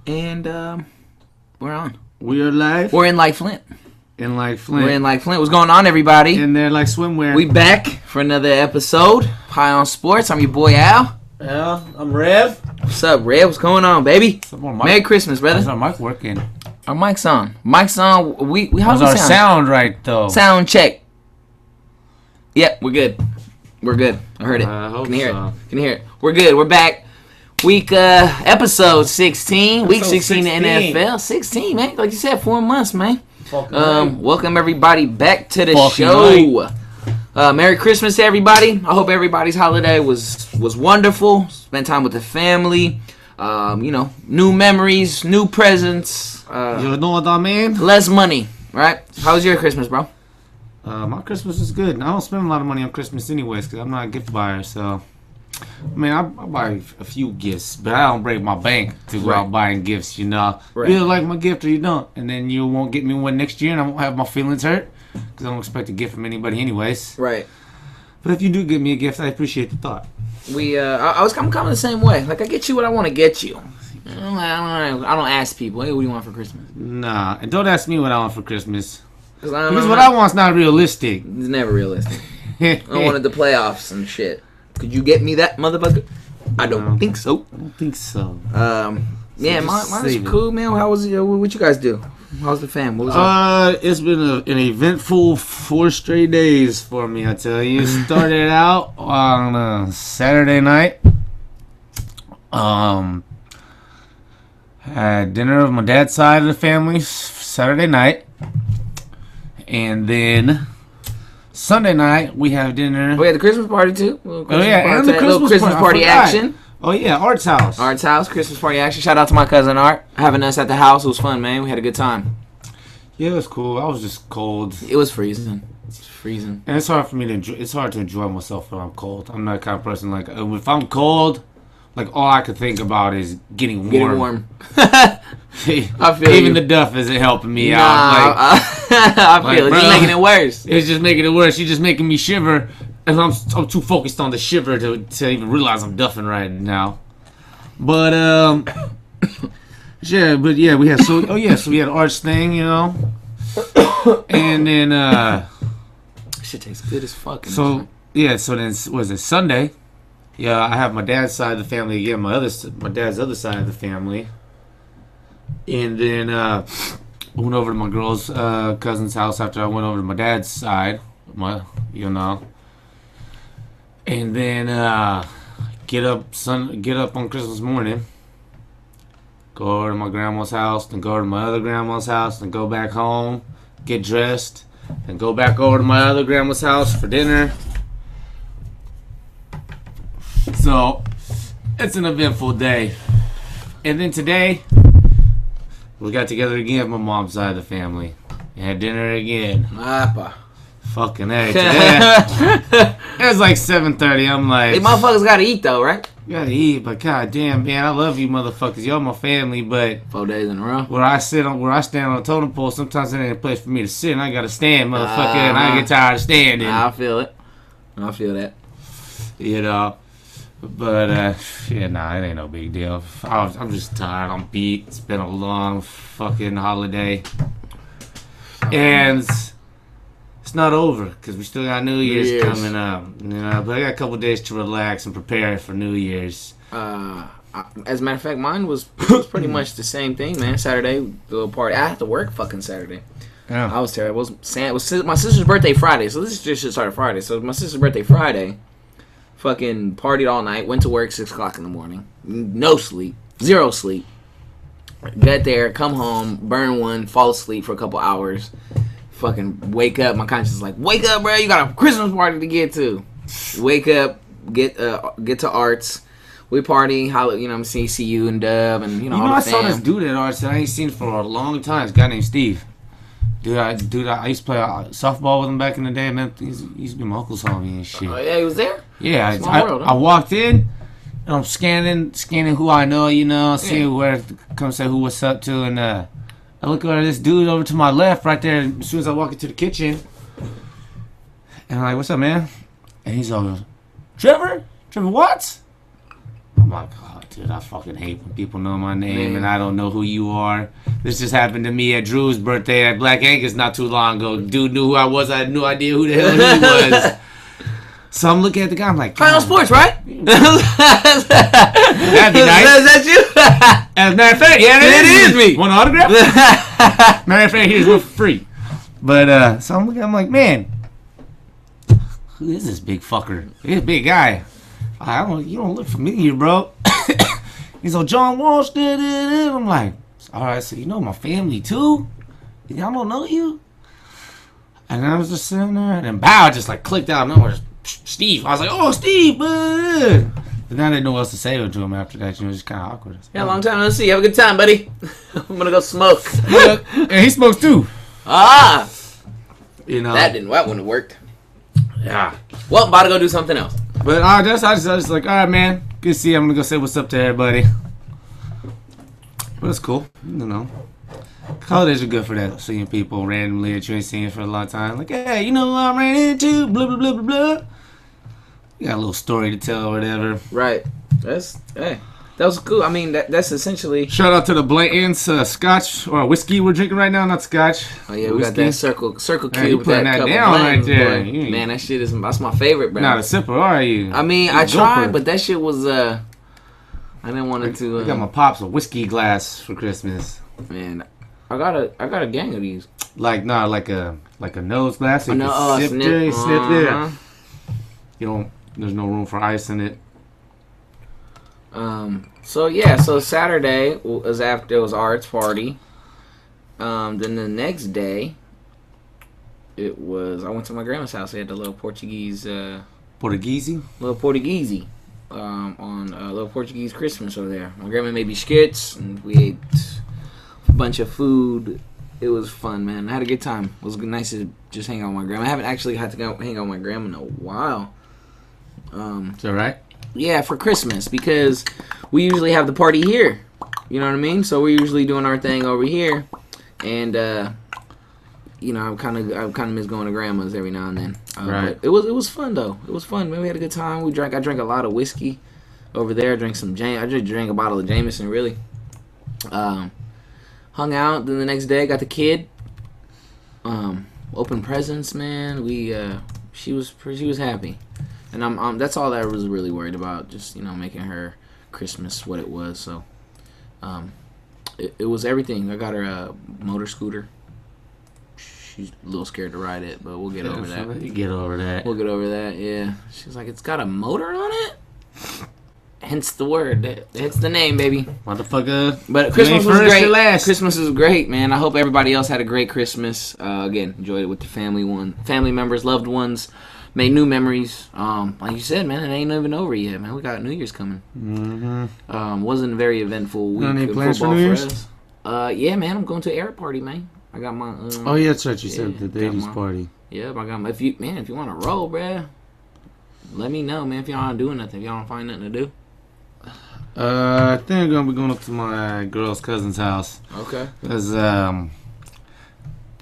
And we're on. We are live. We're in like Flint. In like Flint. We're in like Flint. What's going on, everybody? In there like swimwear. We back for another episode. High on Sports. I'm your boy Al. Yeah, I'm Rev. What's up, Rev? What's going on, baby? Merry Christmas, brother. How's our mic working? Our mic's on. Mic's on. We how's our our sound right though? Sound check. Yep, we're good. We're good. I heard it. I hope Can hear so. it. Can hear it. We're good. We're back. Week episode 16. Week 16 in the NFL. 16, man. Like you said, 4 months, man. Welcome everybody back to the show. Merry Christmas to everybody. I hope everybody's holiday was wonderful. Spend time with the family. New memories, new presents. You know what I mean? Less money, right? How was your Christmas, bro? My Christmas is good. I don't spend a lot of money on Christmas anyways because I'm not a gift buyer. So, I mean, I buy a few gifts, but I don't break my bank to go out buying gifts, you know. Right. You either like my gift or you don't. And then you won't get me one next year and I won't have my feelings hurt because I don't expect a gift from anybody anyways. Right. But if you do give me a gift, I appreciate the thought. I'm kind of the same way. Like, I get you what I want to get you. I don't ask people, hey, what do you want for Christmas? Nah, and don't ask me what I want for Christmas. Because what I want's not realistic. It's never realistic. I wanted the playoffs and shit. Could you get me that, motherfucker? I don't think so. I don't think so. Yeah, mine's cool, man. How was it? What you guys do? How's the fam? What was up? It's been an eventful 4 straight days for me, I tell you. Started out on a Saturday night. Had dinner with my dad's side of the family Saturday night. And then Sunday night we have dinner. We had the Christmas party too. And the Christmas party action. Oh yeah, Art's house. Art's house, Christmas party action. Shout out to my cousin Art having us at the house. It was fun, man. We had a good time. Yeah, it was cool. I was just cold. It was freezing. It's freezing. And it's hard for me to enjoy. It's hard to enjoy myself when I'm cold. I'm not the kind of person like if I'm cold, like all I could think about is getting warm. Getting warm. I feel even the duff isn't helping me out. I feel it's just making it worse. It's just making it worse. You're just making me shiver, and I'm too focused on the shiver to even realize I'm duffing right now. But yeah, we had so we had Art's thing, you know, and then shit tastes good as fuck. So then was it Sunday? Yeah, I have my dad's side of the family again, my dad's other side of the family. And then went over to my girl's cousin's house after I went over to my dad's side, And then get up on Christmas morning, go over to my grandma's house, then go over to my other grandma's house, then go back home, get dressed, then go back over to my other grandma's house for dinner. So it's an eventful day. And then today we got together again with my mom's side of the family and had dinner again. Appa. Fucking A. It was like 7:30. I'm like, hey, motherfuckers gotta eat though, right? You gotta eat, but goddamn, man, I love you motherfuckers. Y'all my family, but 4 days in a row. Where I stand on a totem pole, sometimes it ain't a place for me to sit and I gotta stand, motherfucker, and I get tired of standing. I feel it. I feel that. You know. But, it ain't no big deal. I'm just tired. I'm beat. It's been a long fucking holiday. And it's not over because we still got New Year's coming up. You know, but I got a couple days to relax and prepare for New Year's. As a matter of fact, mine was pretty much the same thing, man. Saturday, the little party. I had to work fucking Saturday. Yeah. I was terrible. It was my sister's birthday Friday, so this just started Friday. So it was my sister's birthday Friday. Fucking partied all night. Went to work 6 o'clock in the morning. No sleep. 0 sleep. Get there, come home, burn one, fall asleep for a couple hours. Fucking wake up. My conscience is like, wake up, bro. You got a Christmas party to get to. Wake up. Get to Arts. We party. I'm seeing CU and Dub and all the I fam. saw this dude at Arts that I ain't seen for a long time. This guy named Steve. Dude, I used to play softball with him back in the day, man. He used to be my uncle's homie and shit. Oh, yeah, he was there? Yeah, World, huh? I walked in, and I'm scanning who I know, seeing where to come say who what's up to, and I look over this dude over to my left right there as soon as I walk into the kitchen. And I'm like, what's up, man? And he's all, Trevor Watts? I'm like, oh, Dude, I fucking hate when people know my name and I don't know who you are. This just happened to me at Drew's birthday at Black Angus not too long ago. Dude knew who I was. I had no idea who the hell he was. So I'm looking at the guy. I'm like, Final Sports, right? That'd be nice. Is that you? As a matter of fact, yeah, it is me. Want an autograph? Matter of fact, here's one for free. But so I'm looking. I'm like, man, who is this big fucker? He's a big guy. You don't look familiar, bro. He's like, John Walsh. I'm like, all right, so you know my family too? Y'all don't know you? And I was just sitting there, and then Bow just like clicked out. And I was Steve. I was like, oh, Steve. But then I didn't know what else to say to him after that. You know, it was just kind of awkward. Yeah, long time no see. Have a good time, buddy. I'm gonna go smoke. And he smokes too. Ah, You know that wouldn't have worked. Yeah. Well, I'm about to go do something else. But I just like, all right, man. Good to see you. I'm gonna go say what's up to everybody. But it's cool, you know. Holidays are good for that. Seeing people randomly that you ain't seen for a long time. Like, hey, you know who I ran into? Blah blah blah blah blah. You got a little story to tell or whatever. Right. That was cool. I mean, that's essentially. Shout out to the Blanton's scotch or whiskey we're drinking right now, not scotch. Oh yeah, we got that circle cube. Hey, you putting that cup down of right there. Man, that shit that's my favorite, bro. Not a sipper, are you? I mean, I tried, but that shit was I didn't want it to. I got my pops a whiskey glass for Christmas. Man, I got a gang of these. Like a nose glass. So you no, can snip there. You don't. There's no room for ice in it. So Saturday was after it was Art's party. Then the next day, I went to my grandma's house. They had the little Portuguese. Portuguese? Little Portuguese. On a little Portuguese Christmas over there. My grandma made me skits, and we ate a bunch of food. It was fun, man. I had a good time. It was nice to just hang out with my grandma. I haven't actually had to go hang out with my grandma in a while. Is that right? Yeah, for Christmas, because we usually have the party here. You know what I mean? So we're usually doing our thing over here, and you know, I kind of miss going to grandma's every now and then. Right. But it was fun though. It was fun, man. We had a good time. I drank a lot of whiskey over there. I just drank a bottle of Jameson, really. Hung out. Then the next day, I got the kid. Open presents, man. She was happy. And that's all that I was really worried about, just, you know, making her Christmas what it was. So, it was everything. I got her a motor scooter. She's a little scared to ride it, but we'll get over that. You get over that. We'll get over that, yeah. She's like, it's got a motor on it? Hence the word. Hence the name, baby. Motherfucker. But Christmas was great. Christmas was great, man. I hope everybody else had a great Christmas. Again, enjoyed it with the family members, loved ones. Made new memories. Like you said, man, it ain't even over yet, man. We got New Year's coming. Mm-hmm. Wasn't a very eventful week Any of plans football for New for Year's? us. Yeah, man, I'm going to an air party, man. I got my. Oh yeah, that's right. You said the ladies' party. Yeah, I got my. If you want to roll, bruh, let me know, man. If y'all aren't doing nothing, if y'all don't find nothing to do. I think I'm gonna be going up to my girl's cousin's house. Okay. Cause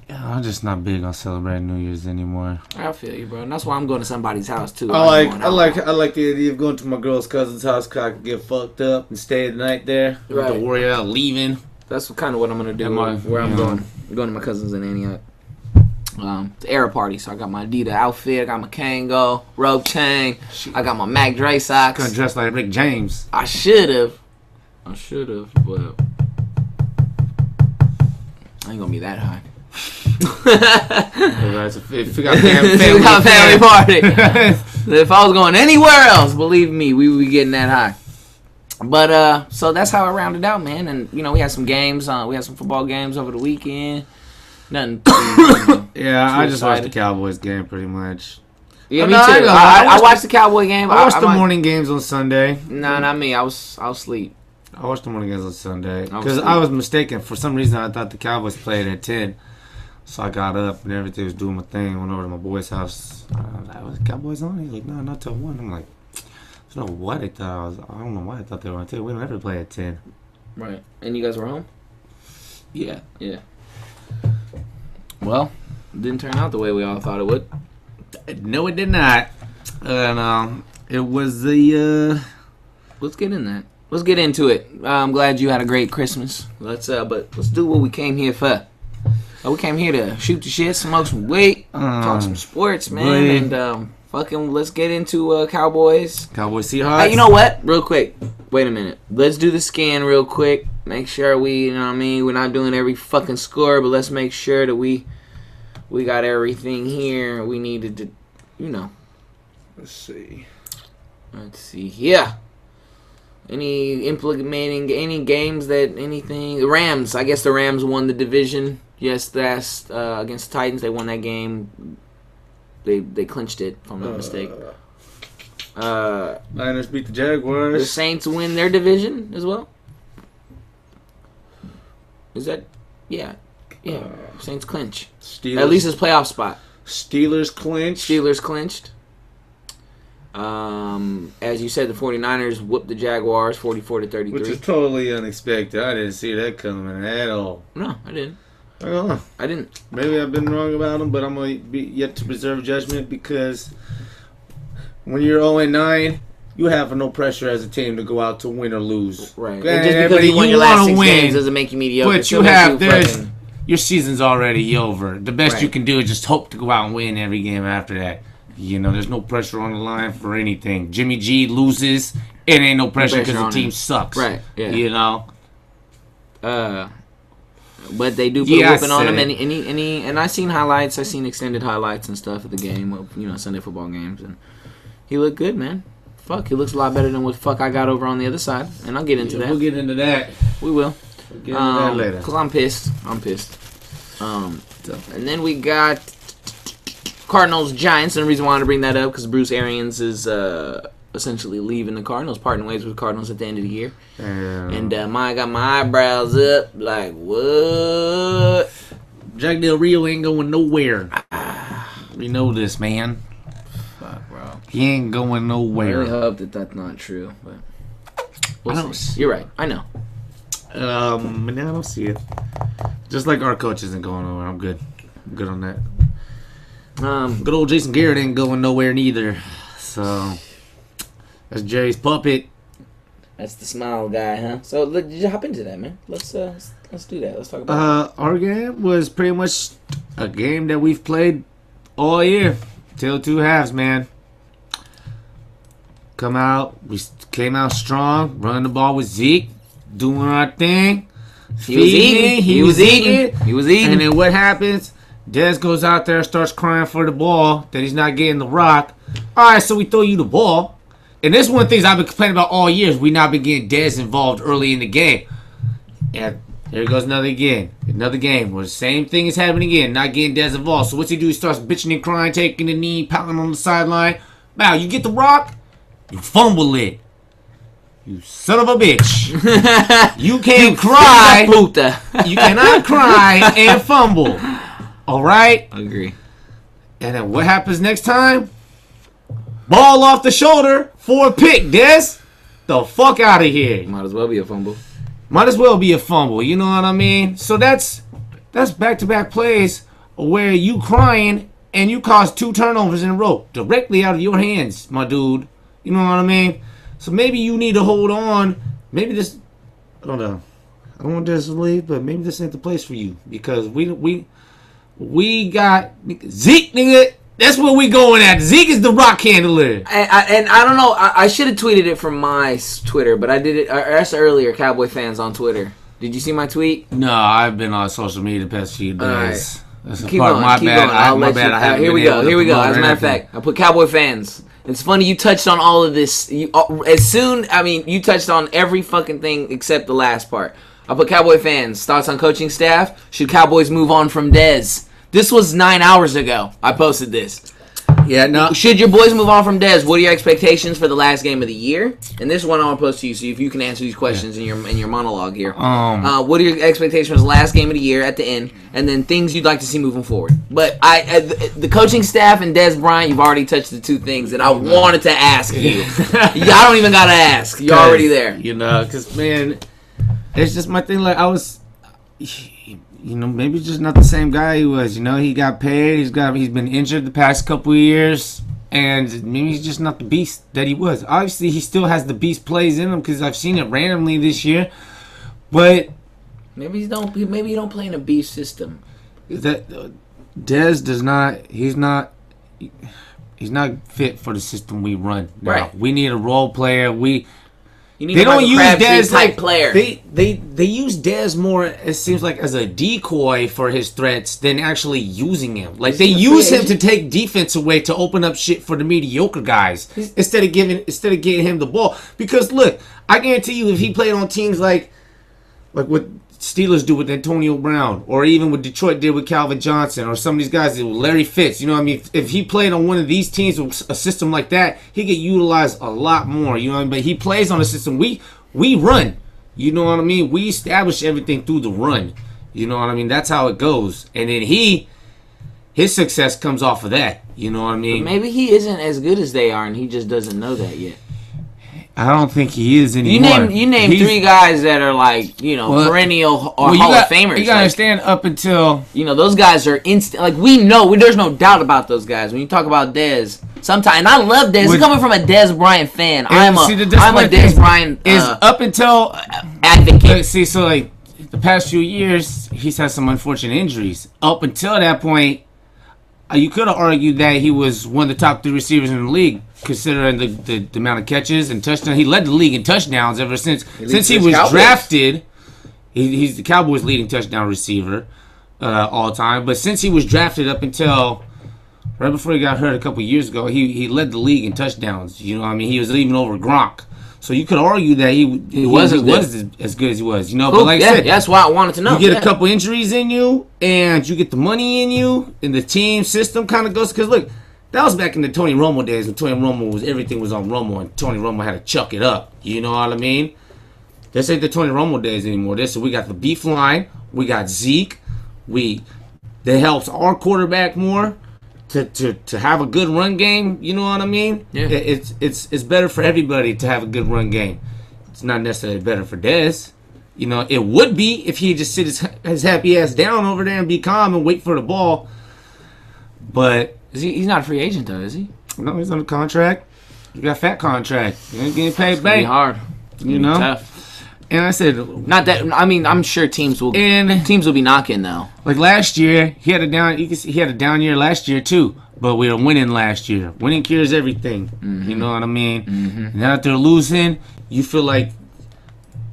I'm just not big on celebrating New Year's anymore. I feel you, bro. And that's why I'm going to somebody's house too. I like the idea of going to my girl's cousin's house because I can get fucked up and stay the night there. Don't have to worry about leaving. That's kind of what I'm gonna do. Where I'm going. I'm going to my cousins in Antioch. It's an era party, so I got my Adidas outfit, I got my Kango, rope chain, I got my Mac Dre socks. Gonna dress like Rick James. I should have, but I ain't gonna be that high. If we got family party. If I was going anywhere else, believe me, we would be getting that high. But so that's how I rounded out, man. And you know, we had some games. We had some football games over the weekend. Nothing. Yeah, I just watched the Cowboys game pretty much. Yeah, me too. I watched the Cowboy game. I watched the morning games on Sunday. No, not me. I was asleep. I watched the morning games on Sunday because I was mistaken. For some reason, I thought the Cowboys played at 10. So I got up and everything was doing my thing. Went over to my boy's house. I was like, "Was the Cowboys on?" He's like, "No, not till 1." I'm like, "I don't know what I thought. I don't know why I thought they were on 10. We don't ever play at 10." Right. And you guys were home? Yeah. Yeah. Well, it didn't turn out the way we all thought it would. No, it did not. And it was the. Let's get in that. let's get into it. I'm glad you had a great Christmas. Let's do what we came here for. We came here to shoot the shit, smoke some weed, talk some sports, man, and fucking let's get into Cowboys. Cowboys Seahawks. Hey, you know what? Real quick. Wait a minute. Let's do the scan real quick. Make sure we, you know what I mean, we're not doing every fucking score, but let's make sure that we got everything here we needed to, you know. Let's see. Yeah. Implementing any games that anything. The Rams. I guess the Rams won the division. Yes, that's against the Titans. They won that game. They clinched it, if I'm not mistaken. Niners beat the Jaguars. The Saints win their division as well. Is that? Yeah. Saints clinch. Steelers. At least it's playoff spot. Steelers clinched. As you said, the 49ers whooped the Jaguars 44-33. Which is totally unexpected. I didn't see that coming at all. No, I didn't. I don't know. I didn't. Maybe I've been wrong about them, but I'm going to be yet to preserve judgment because when you're 0-9, you have no pressure as a team to go out to win or lose. Right. And just because you won your last 6 games doesn't make you mediocre. But you have, your season's already over. The best you can do is just hope to go out and win every game after that. You know, there's no pressure on the line for anything. Jimmy G loses, it ain't no pressure because the team sucks. Right, yeah. You know? But they do put a whooping on him, and I seen highlights. I seen extended highlights and stuff of the game, of, you know, Sunday football games, and he looked good, man. Fuck, he looks a lot better than what fuck I got over on the other side, and I'll get into that. We'll get into that. We will. We'll get into that later. Cause I'm pissed. And then we got Cardinals Giants, and the reason why I wanted to bring that up because Bruce Arians is essentially leaving the Cardinals, parting ways with the Cardinals at the end of the year. And I got my eyebrows up like, what? Jack Del Rio ain't going nowhere. We know this, man. Fuck, bro. He ain't going nowhere. I really hope that that's not true, but we'll see. You're right. I know. But now I don't see it. Just like our coach isn't going nowhere. I'm good. I'm good on that. Good old Jason Garrett ain't going nowhere neither. So that's Jerry's puppet. That's the smile guy, huh? So did you hop into that, man? Let's do that. Let's talk about it. Our game was pretty much a game that we've played all year. Till 2 halves, man. We came out strong, running the ball with Zeke, doing our thing. He was eating. And then what happens? Dez goes out there and starts crying for the ball that he's not getting the rock. All right, so we throw you the ball. And this is one of the things I've been complaining about all year is we not been getting Dez involved early in the game. And there goes another game where the same thing is happening again, not getting Dez involved. So what's he do? He starts bitching and crying, taking the knee, pounding on the sideline. Now, you get the rock, you fumble it. You son of a bitch. You can't cry. You cannot cry and fumble. All right? I agree. And then what happens next time? Ball off the shoulder for a pick, Des. The fuck out of here. Might as well be a fumble. You know what I mean? So that's back-to-back plays where you crying and you cause 2 turnovers in a row directly out of your hands, my dude. You know what I mean? So maybe you need to hold on. Maybe this, I don't know. I don't want this to leave, but maybe this ain't the place for you because we got Zeke, nigga. That's where we going at. Zeke is the rock handler. And I don't know. I should have tweeted it from my Twitter, but I did it. I asked earlier, Cowboy fans on Twitter. Did you see my tweet? No, I've been on social media the past few days. Right. That's keep going. My bad. Here we go. As a matter of fact, I put Cowboy fans. It's funny you touched on all of this. You touched on every fucking thing except the last part. I put Cowboy fans. Thoughts on coaching staff? Should Cowboys move on from Dez? This was 9 hours ago. I posted this. Yeah, no. Should your boys move on from Dez? What are your expectations for the last game of the year? And this one I want to post to you, so if you can answer these questions in your monologue here. What are your expectations for the last game of the year at the end? And then things you'd like to see moving forward. But the coaching staff and Dez Bryant, you've already touched the 2 things that I wanted to ask you. I don't even got to ask. You're already there. You know, because, man, it's just my thing. Like, maybe just not the same guy he was. You know, he got paid. He's been injured the past couple of years, And maybe he's just not the beast that he was. Obviously, he still has the beast plays in him because I've seen it randomly this year. But maybe you don't play in a beast system. That Dez does not. He's not fit for the system we run. Now, right. We need a role player. They don't use Dez type player. They use Dez more. It seems like as a decoy for his threats than actually using him. Like they use him to take defense away to open up shit for the mediocre guys instead of getting him the ball. Because look, I guarantee you, if he played on teams like what Steelers do with Antonio Brown, or even what Detroit did with Calvin Johnson, or some of these guys with Larry Fitz. You know what I mean? If he played on one of these teams with a system like that, he get utilized a lot more. You know what I mean? But he plays on a system we run. You know what I mean? We establish everything through the run. You know what I mean? That's how it goes. And then his success comes off of that. You know what I mean? But maybe he isn't as good as they are, and he just doesn't know that yet. I don't think he is anymore. You name three guys that are like, perennial or Hall of Famers. You gotta understand up until... those guys are instant. Like, we know. There's no doubt about those guys. When you talk about Dez, sometimes... And I love Dez. Coming from a Dez Bryant fan. I'm a Dez Bryant up until... advocate. See, so, like, the past few years, he's had some unfortunate injuries. Up until that point, you could have argued that he was one of the top 3 receivers in the league, considering the amount of catches and touchdowns. He led the league in touchdowns ever since he was drafted. He's the Cowboys' leading touchdown receiver all time. But since he was drafted up until right before he got hurt a couple years ago, he led the league in touchdowns. You know what I mean? He was even over Gronk. So you could argue that he was as good as he was. You know, but like I said, that's why I wanted to know. You get a couple injuries in you, and you get the money in you, and the team system kind of goes. Because look, that was back in the Tony Romo days when Tony Romo everything was on Romo, and Tony Romo had to chuck it up. You know what I mean? This ain't the Tony Romo days anymore. We got the beef line, we got Zeke, that helps our quarterback more to have a good run game. You know what I mean? Yeah. It's better for everybody to have a good run game. It's not necessarily better for Dez. You know, it would be if he just sit his happy ass down over there and be calm and wait for the ball. But he's not a free agent though, is he? No, he's on a contract. He got a fat contract. He ain't getting paid back. It's hard. You know. Tough. And I said, not that. I mean, I'm sure teams will be knocking though. Like last year, he had a down. You can see he had a down year last year too. But we were winning last year. Winning cures everything. Mm-hmm. You know what I mean? Mm-hmm. Now that they're losing, do you feel like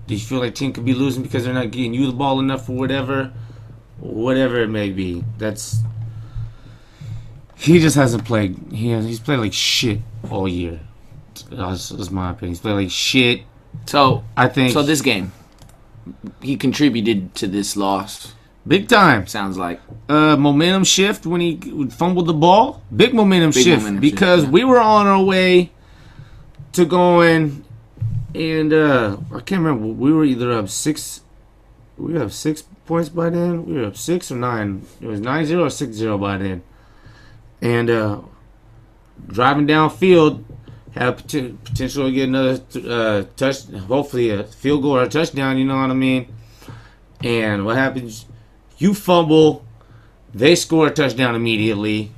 team could be losing because they're not getting you the ball enough or whatever it may be? He just hasn't played. He's played like shit all year. That's my opinion. He's played like shit. So I think this game, he contributed to this loss. Big time. Sounds like momentum shift when he fumbled the ball. Big momentum shift because we were on our way to going, and I can't remember. We were either up 6. We were up 6 points by then. We were up 6 or 9. It was 9-0 or 6-0 by then. And driving downfield, have potential to get another touch, hopefully a field goal or a touchdown. You know what I mean? And what happens? You fumble, they score a touchdown immediately.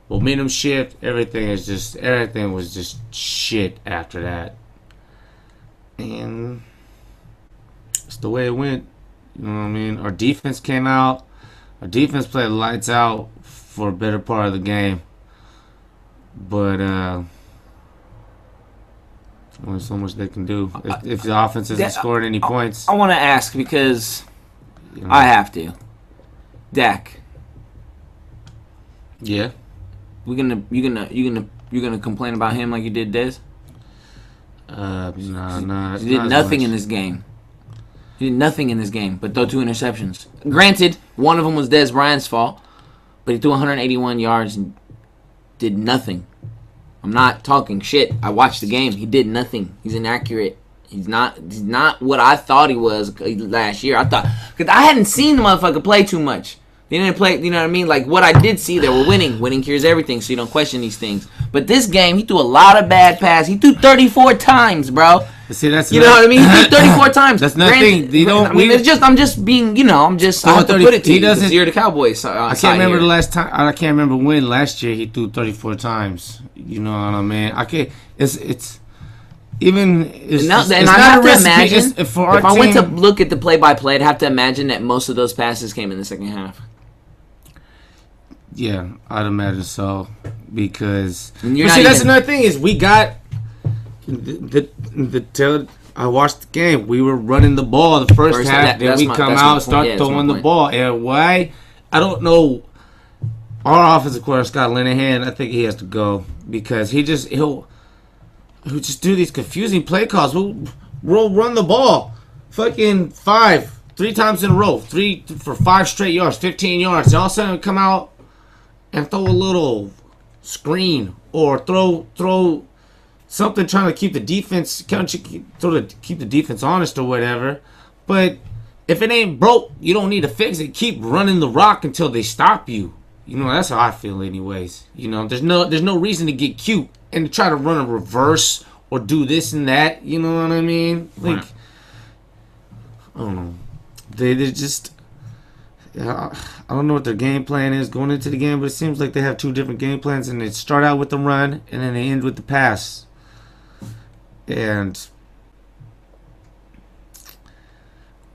Momentum shift. Everything was just shit after that. And it's the way it went. You know what I mean? Our defense came out. Our defense played lights out for a better part of the game. But only so much they can do if the offense hasn't scored any points. I want to ask because I have to. Dak. Yeah. You gonna complain about him like you did Dez? No. He did nothing in this game. He did nothing in this game but throw 2 interceptions. Granted, one of them was Dez Bryant's fault, but he threw 181 yards and did nothing. I'm not talking shit. I watched the game. He did nothing. He's inaccurate. He's not what I thought he was last year. Because I hadn't seen the motherfucker play too much. They didn't play, you know what I mean? Like, what I did see, they were winning. Winning cures everything, so you don't question these things. But this game, he threw a lot of bad passes. He threw 34 times, bro. See, that's you know what I mean. He threw 34 times. That's nothing. They don't. I mean, it's just. I'm just being. You know. I'm just. I have to put it to you. Because you're the Cowboys. I can't remember the last time. I can't remember when last year he threw 34 times. You know what I mean? I can't. It's. Even it's, and, it's and not I have a to recipe. imagine If I went to look at the play-by-play, I'd have to imagine that most of those passes came in the second half. Yeah, I'd imagine so because. That's another thing is we got I watched the game. We were running the ball the first half. Then we come out and start throwing the ball. And why? I don't know. Our offensive coordinator Scott Linehan, I think he has to go because he'll just do these confusing play calls. We'll run the ball, fucking 3 times in a row, 3 for 5 straight yards, 15 yards. And all of a sudden, come out and throw a little screen or throw something trying to keep the defense, keep the defense honest or whatever. But if it ain't broke, you don't need to fix it. Keep running the rock until they stop you. You know, that's how I feel, anyways. You know, there's no reason to get cute and to try to run a reverse or do this and that. You know what I mean? Like, right. I don't know. They just. I don't know what their game plan is going into the game, but it seems like they have 2 different game plans, and they start out with the run, and then they end with the pass. And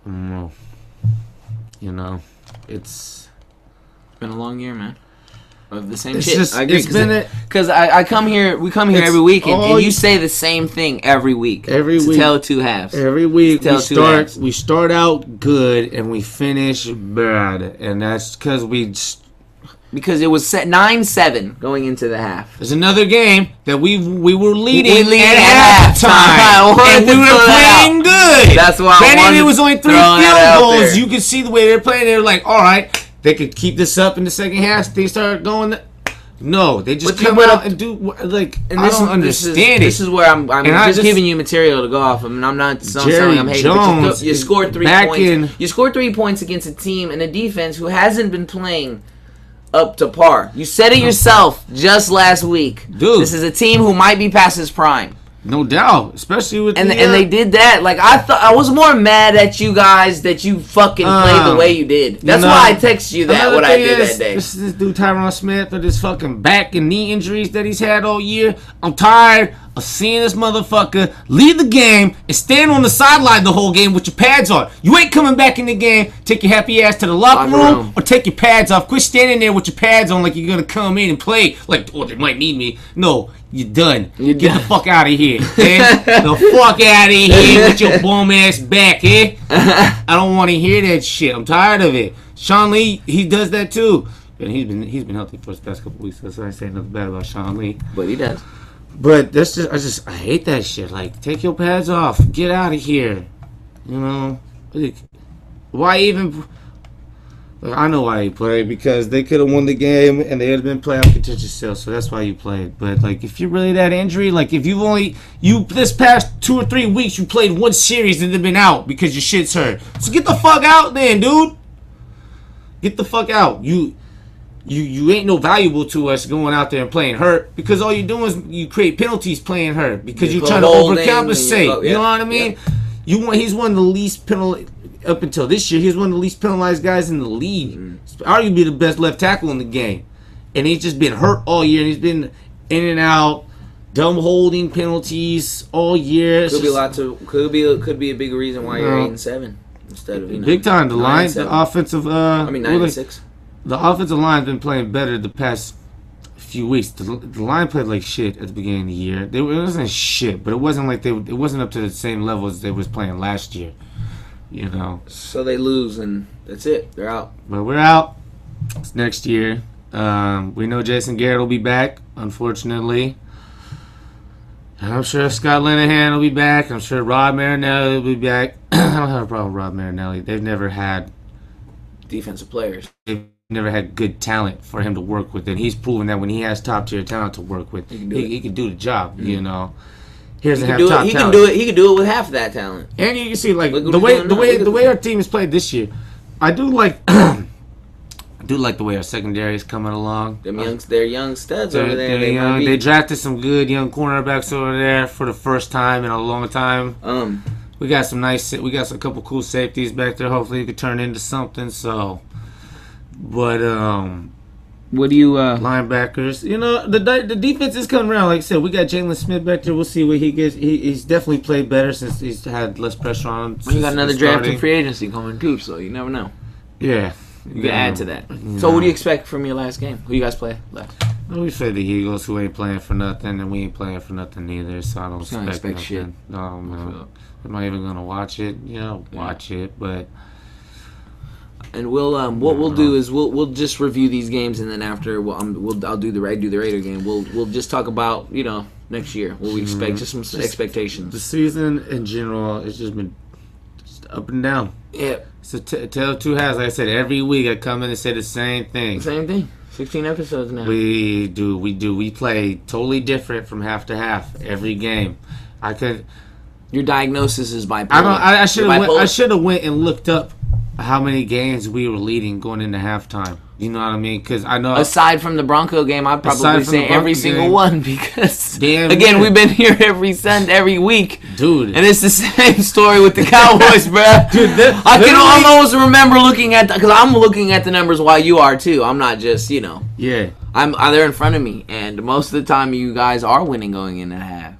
I don't know. You know, it's been a long year, man. Of the same it's shit. Just, I agree. Because we come here every week, and you say the same thing every week. Every week. Tell 2 halves. Every week we start out good and we finish bad, and that's because because it was set 9-7 going into the half. There's another game that we were leading at halftime, and we were playing good. That's why. Granted, it was only 3 field goals. You could see the way they're playing. They're like, all right. They could keep this up in the second half. They start going. No, they just come out and do like. And I don't understand it. This is where I'm just giving you material to go off of, and I'm not saying I'm hating. Jones, but you scored 3 points. You scored 3 points against a team and a defense who hasn't been playing up to par. You said it yourself just last week, dude. This is a team who might be past his prime. No doubt, especially with and they did that. Like I was more mad at you guys that you fucking played the way you did. That's why I texted you that what I did that day. This dude Tyron Smith with his fucking back and knee injuries that he's had all year. I'm tired of seeing this motherfucker leave the game and stand on the sideline the whole game with your pads on. You ain't coming back in the game. Take your happy ass to the locker room or take your pads off. Quit standing there with your pads on like you're gonna come in and play. Like, oh, they might need me. No. You're done. Get the fuck out of here. Eh? The fuck out of here with your bum ass back, eh? I don't want to hear that shit. I'm tired of it. Sean Lee, he does that too. And he's been healthy for the past couple weeks, so I ain't saying nothing bad about Sean Lee. But he does. But that's just I hate that shit. Like, take your pads off. Get out of here. You know? Like, why even... I know why he played, because they could have won the game and they would have been playoff contention still, so that's why you played. But like, if you're really that injury, like if this past 2 or 3 weeks you played 1 series and then been out because your shit's hurt, so get the fuck out then, dude. Get the fuck out. You ain't no valuable to us going out there and playing hurt, because all you're doing is you create penalties playing hurt because you're trying to overcompensate. You know what I mean? Yeah. He's one of the least penalty. Up until this year, he was one of the least penalized guys in the league. Arguably the best left tackle in the game. And he's just been hurt all year. And he's been in and out, dumb holding penalties all year. Could be a big reason why you're 8-7 instead of big time. The line, the offensive. 9-6. The offensive line's been playing better the past few weeks. The line played like shit at the beginning of the year. It wasn't shit, but it wasn't like it wasn't up to the same level as they was playing last year. You know. So they lose, and that's it. They're out. But we're out. It's next year. We know Jason Garrett will be back, unfortunately. I'm sure Scott Linehan will be back. I'm sure Rod Marinelli will be back. I don't have a problem with Rod Marinelli. They've never had defensive players. They've never had good talent for him to work with, and he's proven that when he has top-tier talent to work with, he can do the job, you know. He can do it with half of that talent. And you can see, like, the way our team is played this year, I do like do like the way our secondary is coming along. They're young studs over there. They're young. They drafted some good young cornerbacks over there for the first time in a long time. We got some couple cool safeties back there. Hopefully, it could turn into something. So, but what do you linebackers? You know, the defense is coming around. Like I said, we got Jalen Smith back there. We'll see what he gets. He's definitely played better since he's had less pressure on him. You got another draft in free agency coming too, so you never know. Yeah, you can add to that. So, what do you expect from your last game? Who you guys play left? Well, we played the Eagles, who ain't playing for nothing, and we ain't playing for nothing either. So I don't expect nothing. Shit. No, man. I'm not even gonna watch it. Watch it, but. And what we'll do is we'll just review these games, and then after I'll do the Raider game. We'll just talk about next year what we expect, just some expectations. The season in general has just been up and down. Yeah. So tell two halves. Like I said, every week I come in and say the same thing. 16 episodes now. We play totally different from half to half every game. Your diagnosis is bipolar. I should have went and looked up how many games we were leading going into halftime. You know what I mean? Because I know aside from the Bronco game, I'd probably say every single one because we've been here every week, dude, and it's the same story with the Cowboys, bro. Dude, I can almost remember looking at because I'm looking at the numbers while you are too. I'm not just yeah. They're in front of me, and most of the time you guys are winning going into half.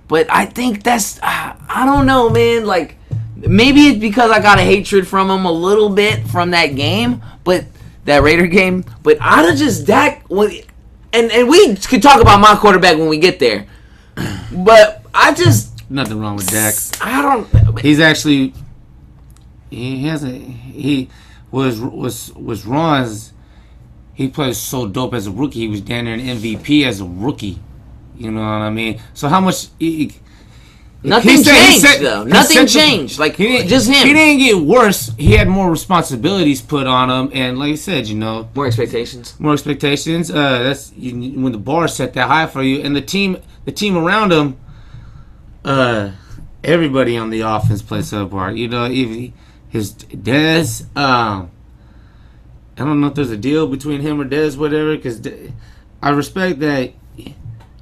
But I think that's I don't know, man. Like. Maybe it's because I got a hatred from him a little bit from that game, but that Raider game. But out of just Dak, and we could talk about my quarterback when we get there. But I just nothing wrong with Dak. I don't. He's actually he was Ron's. He plays so dope as a rookie. He was down there in MVP as a rookie. You know what I mean? So how much? Nothing changed, though. Nothing changed. Like, just him. He didn't get worse. He had more responsibilities put on him. And like I said, more expectations. More expectations. That's when the bar is set that high for you. And the team around him, everybody on the offense plays subpar. Even his Dez. I don't know if there's a deal between him or Dez, whatever, because I respect that.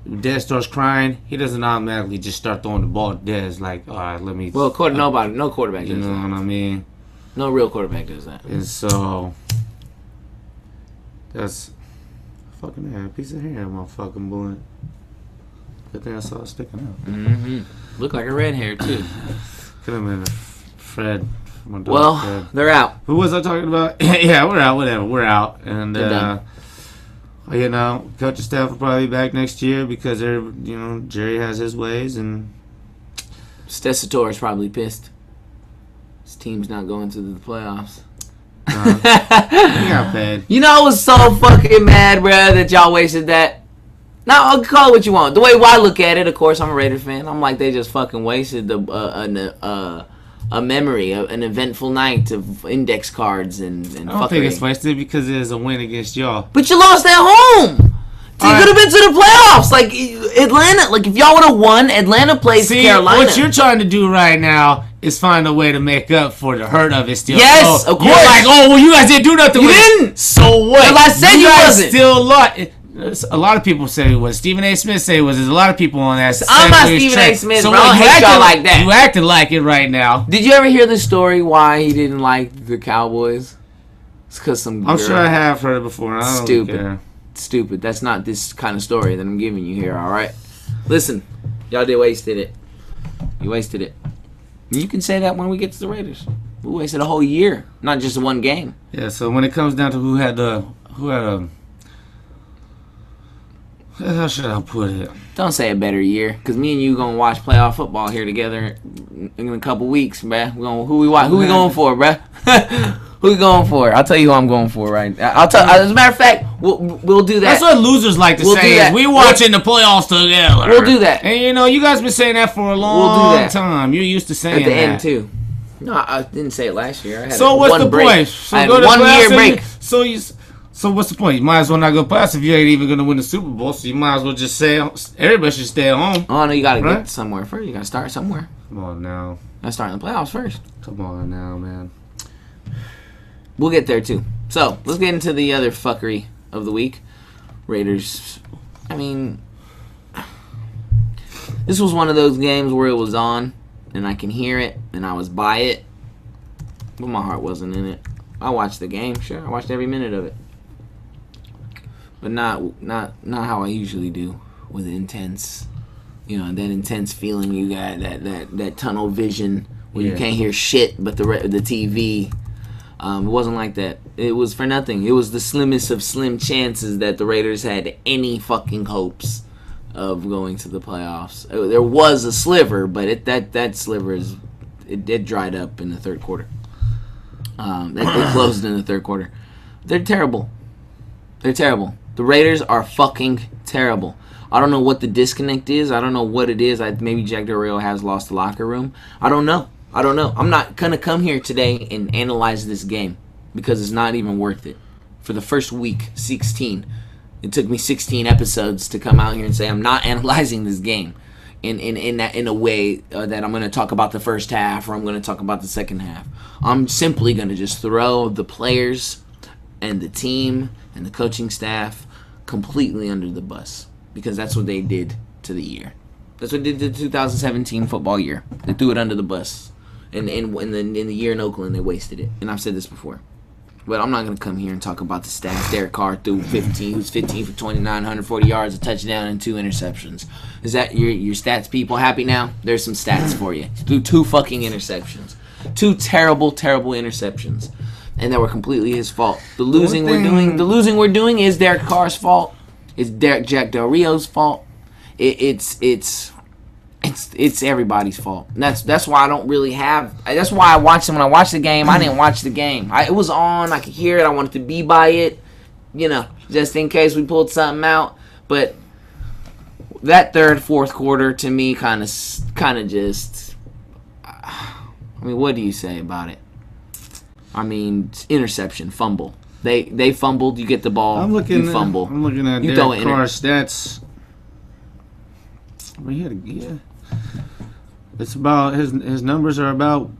If Dez starts crying, he doesn't automatically just start throwing the ball at Dez like, all right, let me... Well, no quarterback does that. You know what I mean? No real quarterback does that. And so, that's fucking hair. A piece of hair, motherfucking bullet. Good thing I saw it sticking out. Mm-hmm. Look like a red hair, too. Could have been Fred. Well, Fred. They're out. Who was I talking about? Yeah, we're out. Whatever. We're out. And, coaching staff will probably be back next year because Jerry has his ways and Stessator is probably pissed. His team's not going to the playoffs. He got paid. I was so fucking mad, bro, that y'all wasted that. Now, I'll call it what you want. The way I look at it, of course, I'm a Raiders fan. I'm like, they just fucking wasted a memory, an eventful night of index cards and I don't think it's wasted because it was a win against y'all. But you lost at home. You could have been to the playoffs. Like, Atlanta, like, if y'all would have won, Atlanta plays Carolina. What you're trying to do right now is find a way to make up for the hurt of it still. Yes, of course. You're like, well, you guys didn't do nothing you with didn't. It. So what? Well, I said you guys wasn't. Still lost. A lot of people say it was. Stephen A. Smith say it was. There's a lot of people on that. I'm not Stephen A. Smith, so bro. I don't hate y'all like that. You acted like it right now. Did you ever hear the story why he didn't like the Cowboys? It's because some girl. I'm sure I have heard it before. I don't care. Stupid. That's not this kind of story that I'm giving you here, all right? Listen, y'all wasted it. You wasted it. You can say that when we get to the Raiders. We wasted a whole year, not just one game. Yeah, so when it comes down to who had how should I put it? Don't say a better year, because me and you going to watch playoff football here together in a couple weeks, bruh. Who we going for, bruh? Who we going for? I'll tell you who I'm going for right now. As a matter of fact, we'll do that. That's what losers like to say. We watching the playoffs together. We'll do that. And you guys been saying that for a long time. You're used to saying that. At the end, too. No, I didn't say it last year. I had what's the point? So I had 1 year break. So what's the point? You might as well not go past if you ain't even going to win the Super Bowl. So you might as well just say everybody should stay at home. Oh, no, you got to get somewhere first. You got to start somewhere. Come on now. Got to start in the playoffs first. Come on now, man. We'll get there, too. So let's get into the other fuckery of the week. Raiders. I mean, this was one of those games where it was on, and I can hear it, and I was by it, but my heart wasn't in it. I watched the game, sure. I watched every minute of it, but not how I usually do, with intense, that intense feeling you got, that tunnel vision where you can't hear shit but the TV. It wasn't like that. It was for nothing. It was the slimmest of slim chances that the Raiders had any fucking hopes of going to the playoffs. There was a sliver, but that sliver it dried up in the third quarter. It closed in the third quarter. They're terrible. They're terrible. The Raiders are fucking terrible. I don't know what the disconnect is. I don't know what it is. Maybe Jack Del Rio has lost the locker room. I don't know. I'm not going to come here today and analyze this game because it's not even worth it. For the first week, 16, it took me 16 episodes to come out here and say I'm not analyzing this game in a way that I'm going to talk about the first half or I'm going to talk about the second half. I'm simply going to just throw the players and the team and the coaching staff completely under the bus because that's what they did to the year. That's what they did to the 2017 football year. They threw it under the bus. And in the year in Oakland, they wasted it. And I've said this before. But I'm not going to come here and talk about the stats. Derek Carr threw 15. He was 15 for 29, 140 yards, a touchdown, and 2 interceptions. Is that your stats people happy now? There's some stats for you. He threw 2 fucking interceptions. 2 terrible, terrible interceptions. And that were completely his fault. The losing we're doing is Derek Carr's fault. It's Jack Del Rio's fault. It's everybody's fault. And that's why I don't really have. That's why I watched them. When I watched the game, I didn't watch the game. It was on. I could hear it. I wanted to be by it, just in case we pulled something out. But that third, fourth quarter to me kind of just. I mean, what do you say about it? I mean, interception, fumble. They fumbled. You get the ball. You fumble. I'm looking at Derek Carr's stats. It's about his numbers are about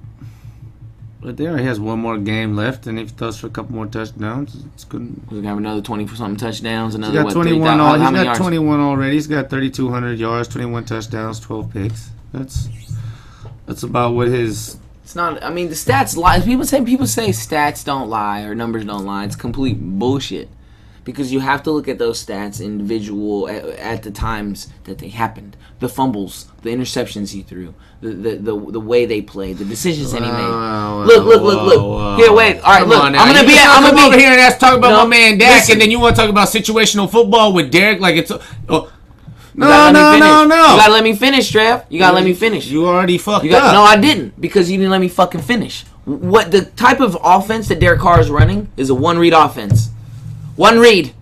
right there. He has one more game left, and if he throws for a couple more touchdowns, it's good. He's gonna have another 20-something touchdowns. He's got 21. He's got 21 already. He's got 3,200 yards, 21 touchdowns, 12 picks. That's about what his. It's not. I mean, the stats lie. People say stats don't lie or numbers don't lie. It's complete bullshit. Because you have to look at those stats individual at the times that they happened. The fumbles, the interceptions he threw, the way they played, the decisions that he made. Look. Here, wait. All right, look. I'm gonna be over here and talk about my man Dak, and then you want to talk about situational football with Derek like it's. No. You gotta let me finish, Trev. You gotta let me finish. You already fucked up. No, I didn't, because you didn't let me fucking finish. What the type of offense that Derek Carr is running is a one-read offense. One read.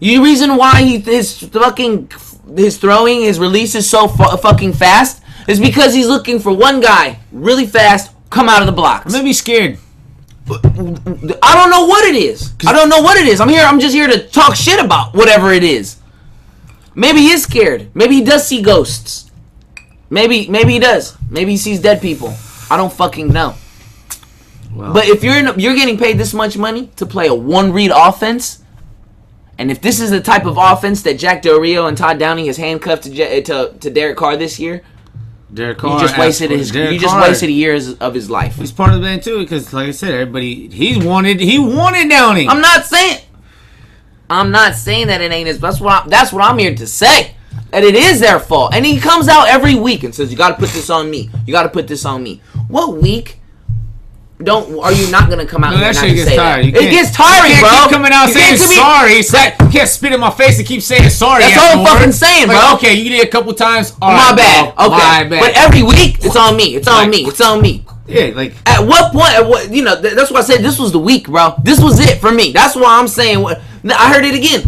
The reason why his throwing, his release is so fucking fast is because he's looking for one guy really fast come out of the blocks. I'm gonna be scared. I don't know what it is. I'm just here to talk shit about whatever it is. Maybe he is scared. Maybe he does see ghosts. Maybe he does. Maybe he sees dead people. I don't fucking know. Well, but if you're getting paid this much money to play a one-read offense, and if this is the type of offense that Jack Del Rio and Todd Downing has handcuffed to Derek Carr this year, Derek Carr you just wasted a year of his life. He's part of the band too, because like I said, everybody he wanted Downing. I'm not saying that it ain't his. That's what I'm here to say. That it is their fault, and he comes out every week and says, "You got to put this on me. You got to put this on me." What week? Are you not gonna come out? No, that shit gets tired. It gets tiring, bro. You can't keep coming out saying sorry. You can't spit in my face and keep saying sorry. That's all I'm fucking saying, bro. Like, okay, you did it a couple times. My bad. Bro, okay, my bad. But every week it's on me. It's on me. It's on me. Yeah, like at what point? That's why I said this was the week, bro. This was it for me. That's why I'm saying. I heard it again.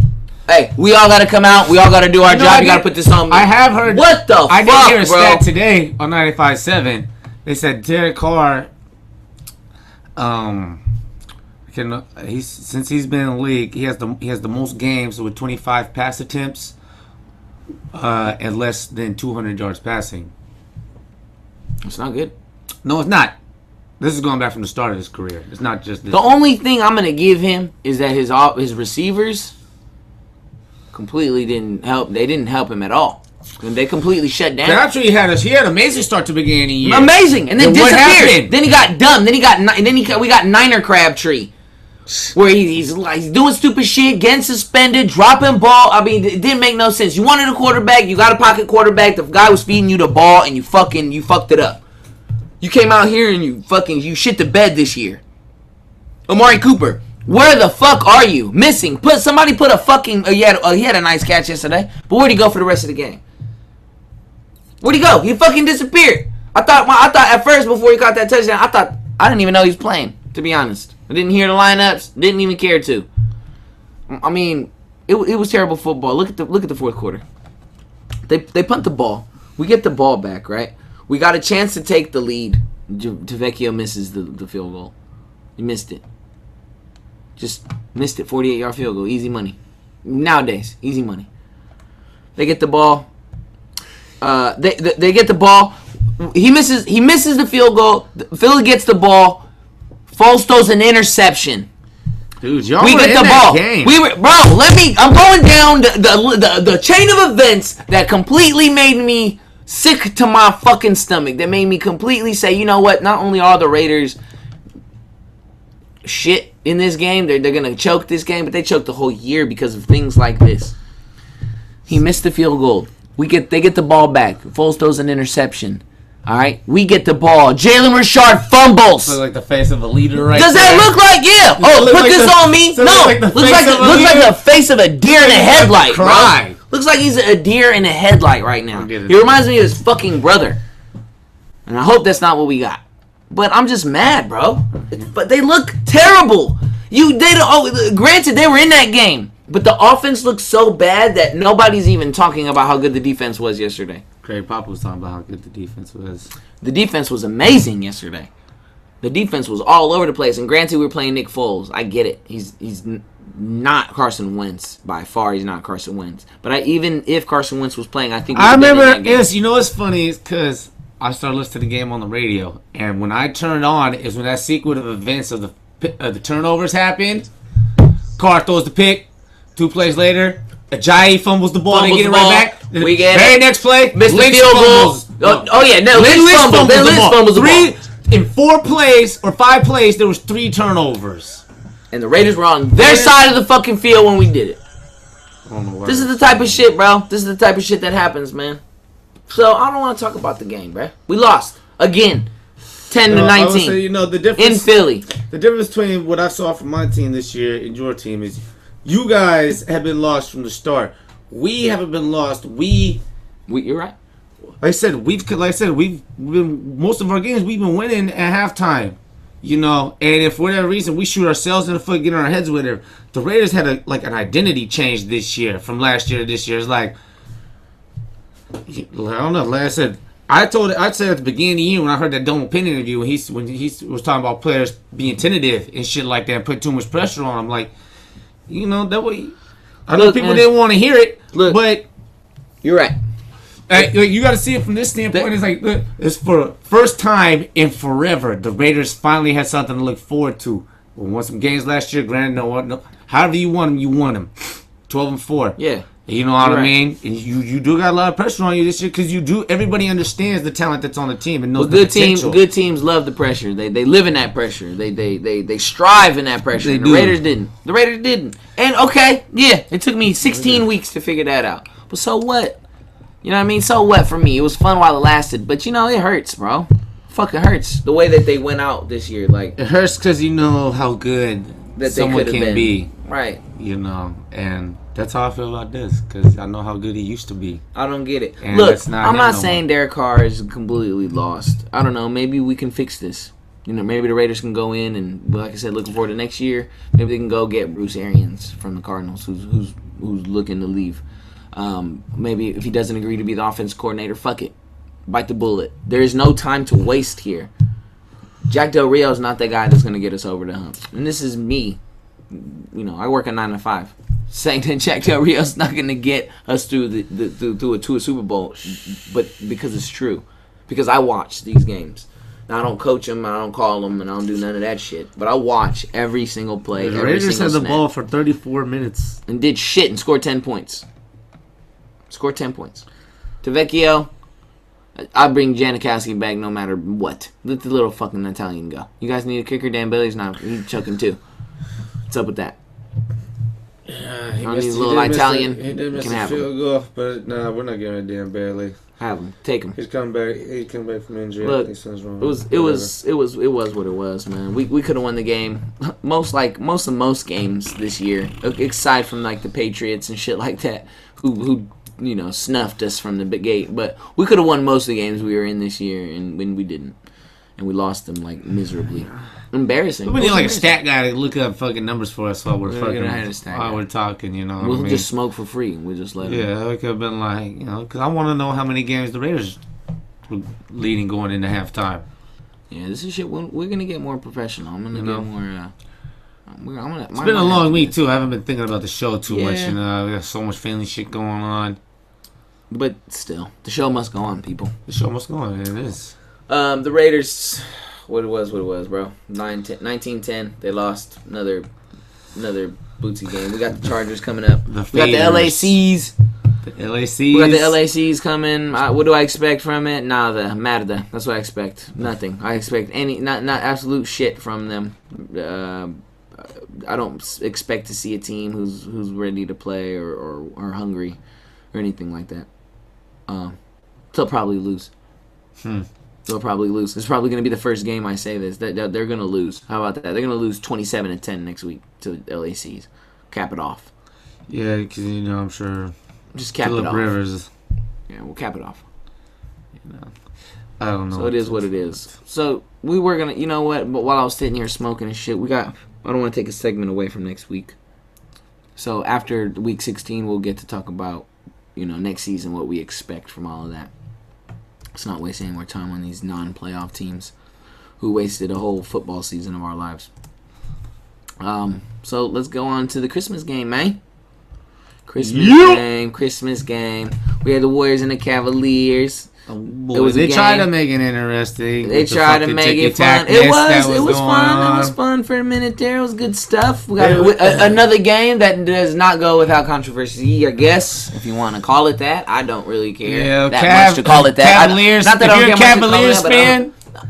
Hey, we all gotta come out. We all gotta do our job. You gotta put this on me. I have heard. What the fuck, I did hear a stat today on 95.7. They said Derek Carr. Since he's been in the league, he has the most games with 25 pass attempts, and less than 200 yards passing. It's not good. No, it's not. This is going back from the start of his career. It's not just this. The only thing I'm gonna give him is that his receivers completely didn't help. They didn't help him at all. And they completely shut down. Crabtree had an amazing start to begin the year. Amazing, and then And what disappeared. happened? Then he got dumb. We got Niner Crabtree, where he's doing stupid shit, getting suspended, dropping ball. I mean, it didn't make no sense. You wanted a quarterback, you got a pocket quarterback. The guy was feeding you the ball, and you fucked it up. You came out here and you shit the bed this year. Amari Cooper, where the fuck are you? Missing. Somebody put a fucking. He had a nice catch yesterday, but where'd he go for the rest of the game? Where'd he go? He fucking disappeared. I thought at first before he caught that touchdown, I didn't even know he was playing. To be honest, I didn't hear the lineups. Didn't even care to. I mean, it was terrible football. Look at the fourth quarter. They punt the ball. We get the ball back, right? We got a chance to take the lead. Tavecchio misses the field goal. He missed it. Just missed it. 48-yard field goal. Easy money. Nowadays, easy money. They get the ball. They get the ball. He misses the field goal. Philly gets the ball. Foles throws an interception. Dude, y'all We were get in the that ball. game. I'm going down the chain of events that completely made me sick to my fucking stomach. That made me completely say, you know what? Not only are the Raiders shit in this game, they're gonna choke this game, but they choked the whole year because of things like this. He missed the field goal. They get the ball back. Foles throws an interception. All right, we get the ball. Jalen Richard fumbles. Looks like the face of a leader, right? Does that look like Oh, Look put like this the- on me. so No, look like the looks face like of a looks like leader? the face of a deer in a headlight, bro. Cry. Looks like he's a deer in a headlight right now. I get it. He reminds me of his fucking brother, and I hope that's not what we got. But I'm just mad, bro. But they look terrible. Granted, they were in that game, but the offense looks so bad that nobody's even talking about how good the defense was yesterday. Craig Papa was talking about how good the defense was. The defense was amazing yesterday. The defense was all over the place. And granted, we were playing Nick Foles. I get it. He's not Carson Wentz. By far, he's not Carson Wentz. But even if Carson Wentz was playing, I think we I would've been in remember, that game. yes, you know what's funny is because I started listening to the game on the radio. And when I turned on is when that sequence of events of the turnovers happened. Carr throws the pick. 2 plays later, Ajayi fumbles the ball. They get it right back. We get Very it. next play, Missed the Lynch field goal. fumbles. Oh yeah, no, Lynch fumbles. Then Lynch fumbles the ball. In 4 plays or 5 plays, there was 3 turnovers. And the Raiders were on their side of the fucking field when we did it. This is the type of shit, bro. This is the type of shit that happens, man. So I don't want to talk about the game, bro. We lost again, 10-19 I would say, the difference in Philly. The difference between what I saw from my team this year and your team is you guys have been lost from the start. We haven't been lost. You're right. Like I said, we've been most of our games we've been winning at halftime. And if for whatever reason we shoot ourselves in the foot, get in our heads with it, the Raiders had an identity change this year from last year to this year. It's like, I don't know. Like I said, I'd say at the beginning of the year when I heard that Dome Pin interview when he was talking about players being tentative and shit like that and put too much pressure on them, like, that way. I know people didn't want to hear it, but You're right. you got to see it from this standpoint. It's like, look, it's for first time in forever. The Raiders finally had something to look forward to. We won some games last year. Granted, no, however you won them, you won them. 12-4. Yeah. You know what You're I right. mean? And you do got a lot of pressure on you this year because everybody understands the talent that's on the team and knows Well, the potential. good teams love the pressure. They live in that pressure. They strive in that pressure. They The do. Raiders didn't. The Raiders didn't. And okay, yeah, it took me 16 weeks to figure that out. But so what? You know what I mean? So what for me? It was fun while it lasted. But it hurts, bro. Fucking hurts the way that they went out this year. Like It hurts because you know how good that they someone could have can been. be. Right. And that's how I feel about this because I know how good he used to be. I don't get it. And Look, it's not I'm him not no saying Derek Carr is completely lost. I don't know. Maybe we can fix this. Maybe the Raiders can go in and, like I said, looking forward to next year. Maybe they can go get Bruce Arians from the Cardinals, who's looking to leave. Maybe if he doesn't agree to be the offense coordinator, fuck it, bite the bullet. There is no time to waste here. Jack Del Rio is not the guy that's going to get us over the hump. And this is me. I work a 9 to 5. Saying that Jack Del Rio's not going to get us through to a Super Bowl, but because it's true, because I watch these games. And I don't coach them, I don't call them, and I don't do none of that shit. But I watch every single play, The every Raiders single had the snap, ball for 34 minutes. and did shit and scored 10 points. Scored 10 points. Tavecchio, I bring Janikowski back no matter what. Let the little fucking Italian go. You guys need a kicker? Dan Bailey's not. He's choking too. What's up with that? Yeah, I need a little Italian. He did miss Can a have him. field goal, but nah, we're not getting Dan Bailey. Have him. Take him. He's coming back. He came back from injury. Look, I think something's wrong. It was what it was, man. We could have won the game. Most games this year, aside from like the Patriots and shit like that, who you know snuffed us from the big gate. But we could have won most of the games we were in this year, and when we didn't, and we lost them like miserably. Embarrassing. We need like a stat guy to look up fucking numbers for us while we're We're gonna have a stat guy. while we're talking. You know, what We'll I mean? just smoke for free. We'll just let them. Yeah, we could have been like, you know, because I want to know how many games the Raiders were leading going into halftime. Yeah, this is shit. We're gonna get more professional. I'm gonna You get know? more. It's been a long week too. I haven't been thinking about the show too much. Yeah. You know, we got so much family shit going on. But still, the show must go on, people. The show must go on. It is. The Raiders, what it was, bro. 19-10. They lost another bootsy game. We got the Chargers coming up. The We got the Faders. LACs. The LACs. We got the LACs coming. What do I expect from it? Nada. Merda. That's what I expect. Nothing. I expect not absolute shit from them. I don't expect to see a team who's ready to play or hungry or anything like that. They'll probably lose. They'll probably lose. It's probably going to be the first game I say this. That they're going to lose. How about that? They're going to lose 27-10 next week to the LACs. Cap it off. Yeah, because you know I'm sure Just cap it Phillip off. Rivers. Yeah, we'll cap it off. You know, I don't know. So it is what it is. So we were going to, you know what? But while I was sitting here smoking and shit, I don't want to take a segment away from next week. So after week 16, we'll get to talk about, you know, next season, what we expect from all of that. Let's not waste any more time on these non-playoff teams who wasted a whole football season of our lives. So let's go on to the Christmas game, man. Christmas game. We had the Warriors and the Cavaliers. Boy, It was a they game. tried to make it interesting. They with the tried to fucking make it ticky-tack fun. It mess that was going fun. on. It was fun for a minute there. It was good stuff. We got another game that does not go without controversy, I guess, if you want to call it that. I don't really care Yeah, that much to call it that. Cavaliers. Not that If I don't you're a care much to call it Cavaliers that, but I don't- fan,